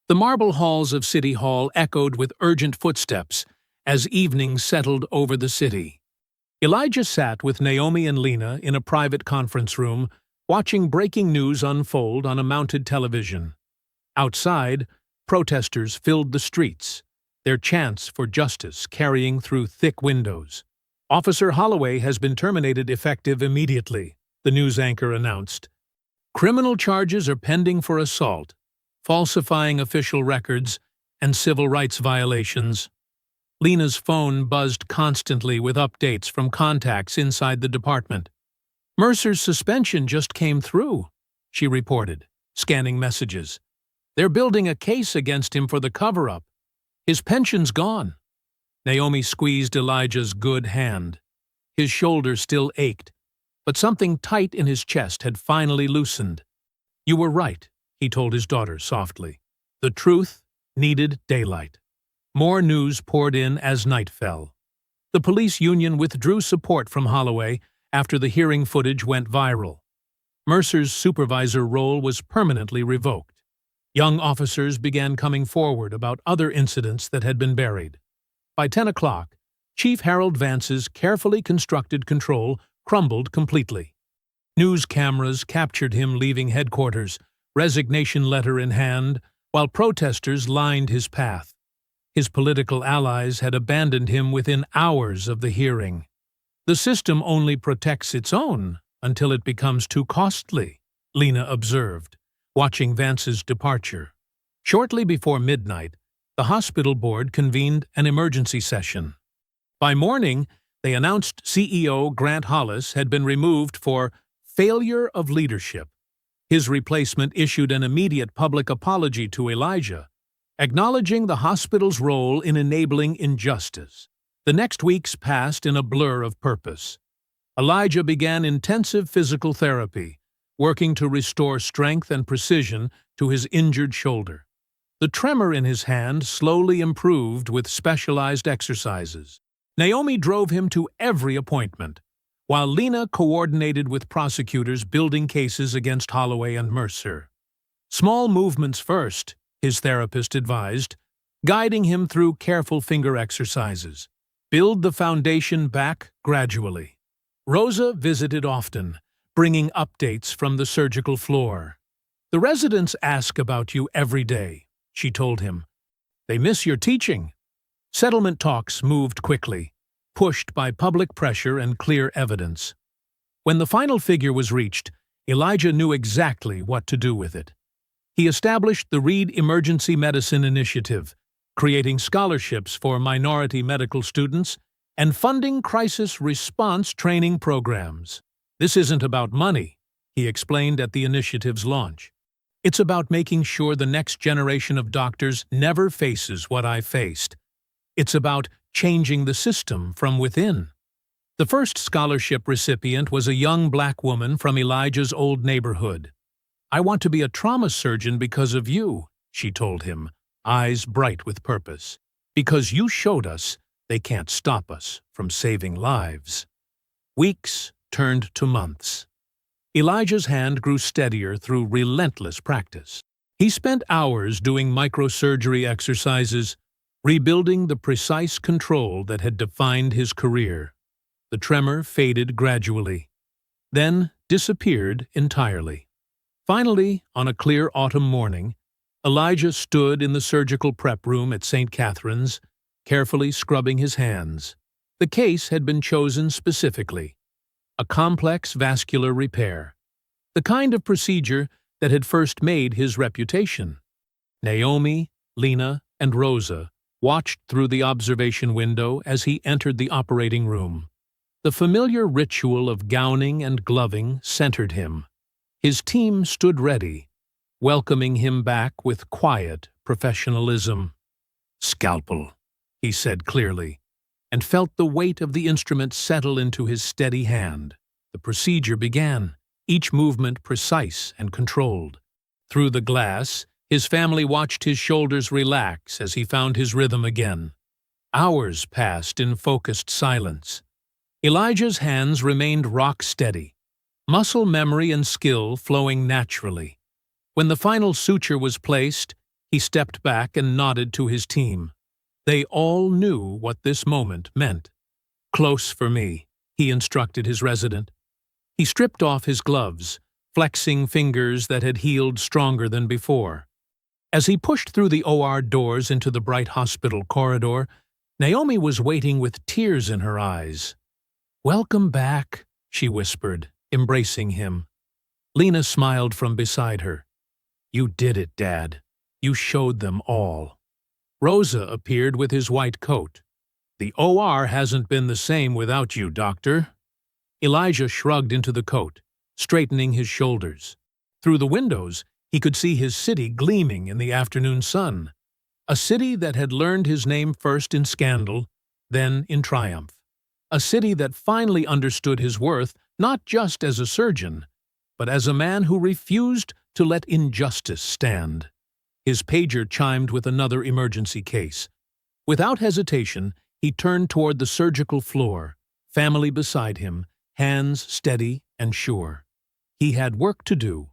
The marble halls of City Hall echoed with urgent footsteps as evening settled over the city. Elijah sat with Naomi and Lena in a private conference room, watching breaking news unfold on a mounted television. Outside, protesters filled the streets, their chants for justice carrying through thick windows. Officer Holloway has been terminated effective immediately, the news anchor announced. Criminal charges are pending for assault, falsifying official records, and civil rights violations. Lena's phone buzzed constantly with updates from contacts inside the department. Mercer's suspension just came through, she reported, scanning messages. They're building a case against him for the cover-up. His pension's gone. Naomi squeezed Elijah's good hand. His shoulder still ached, but something tight in his chest had finally loosened. You were right, he told his daughter softly. The truth needed daylight. More news poured in as night fell. The police union withdrew support from Holloway after the hearing footage went viral. Mercer's supervisor role was permanently revoked. Young officers began coming forward about other incidents that had been buried. By 10 o'clock, Chief Harold Vance's carefully constructed control crumbled completely. News cameras captured him leaving headquarters, resignation letter in hand, while protesters lined his path. His political allies had abandoned him within hours of the hearing. The system only protects its own until it becomes too costly, Lena observed, watching Vance's departure. Shortly before midnight, the hospital board convened an emergency session. By morning, they announced CEO Grant Hollis had been removed for failure of leadership. His replacement issued an immediate public apology to Elijah, acknowledging the hospital's role in enabling injustice. The next weeks passed in a blur of purpose. Elijah began intensive physical therapy, working to restore strength and precision to his injured shoulder. The tremor in his hand slowly improved with specialized exercises. Naomi drove him to every appointment, while Lena coordinated with prosecutors building cases against Holloway and Mercer. Small movements first, his therapist advised, guiding him through careful finger exercises. Build the foundation back gradually. Rosa visited often, bringing updates from the surgical floor. The residents ask about you every day, she told him. They miss your teaching. Settlement talks moved quickly, pushed by public pressure and clear evidence. When the final figure was reached, Elijah knew exactly what to do with it. He established the Reed Emergency Medicine Initiative, creating scholarships for minority medical students and funding crisis response training programs. This isn't about money, he explained at the initiative's launch. It's about making sure the next generation of doctors never faces what I faced. It's about changing the system from within. The first scholarship recipient was a young black woman from Elijah's old neighborhood. "I want to be a trauma surgeon because of you," she told him, eyes bright with purpose. "Because you showed us they can't stop us from saving lives." Weeks turned to months. Elijah's hand grew steadier through relentless practice. He spent hours doing microsurgery exercises, rebuilding the precise control that had defined his career. The tremor faded gradually, then disappeared entirely. Finally, on a clear autumn morning, Elijah stood in the surgical prep room at St. Catherine's, carefully scrubbing his hands. The case had been chosen specifically: a complex vascular repair, the kind of procedure that had first made his reputation. Naomi, Lena, and Rosa watched through the observation window as he entered the operating room. The familiar ritual of gowning and gloving centered him. His team stood ready, welcoming him back with quiet professionalism. "Scalpel," he said clearly, and felt the weight of the instrument settle into his steady hand. The procedure began, each movement precise and controlled. Through the glass, his family watched his shoulders relax as he found his rhythm again. Hours passed in focused silence. Elijah's hands remained rock steady, muscle memory and skill flowing naturally. When the final suture was placed, he stepped back and nodded to his team. They all knew what this moment meant. "Close for me," he instructed his resident. He stripped off his gloves, flexing fingers that had healed stronger than before. As he pushed through the OR doors into the bright hospital corridor, Naomi was waiting with tears in her eyes. "Welcome back," she whispered, embracing him. Lena smiled from beside her. "You did it, Dad. You showed them all." Rosa appeared with his white coat. "The OR hasn't been the same without you, Doctor." Elijah shrugged into the coat, straightening his shoulders. Through the windows, he could see his city gleaming in the afternoon sun. A city that had learned his name first in scandal, then in triumph. A city that finally understood his worth not just as a surgeon, but as a man who refused to let injustice stand. His pager chimed with another emergency case. Without hesitation, he turned toward the surgical floor, family beside him, hands steady and sure. He had work to do.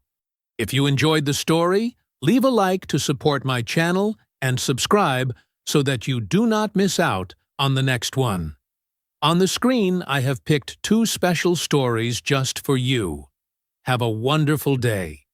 If you enjoyed the story, leave a like to support my channel and subscribe so that you do not miss out on the next one. On the screen, I have picked 2 special stories just for you. Have a wonderful day.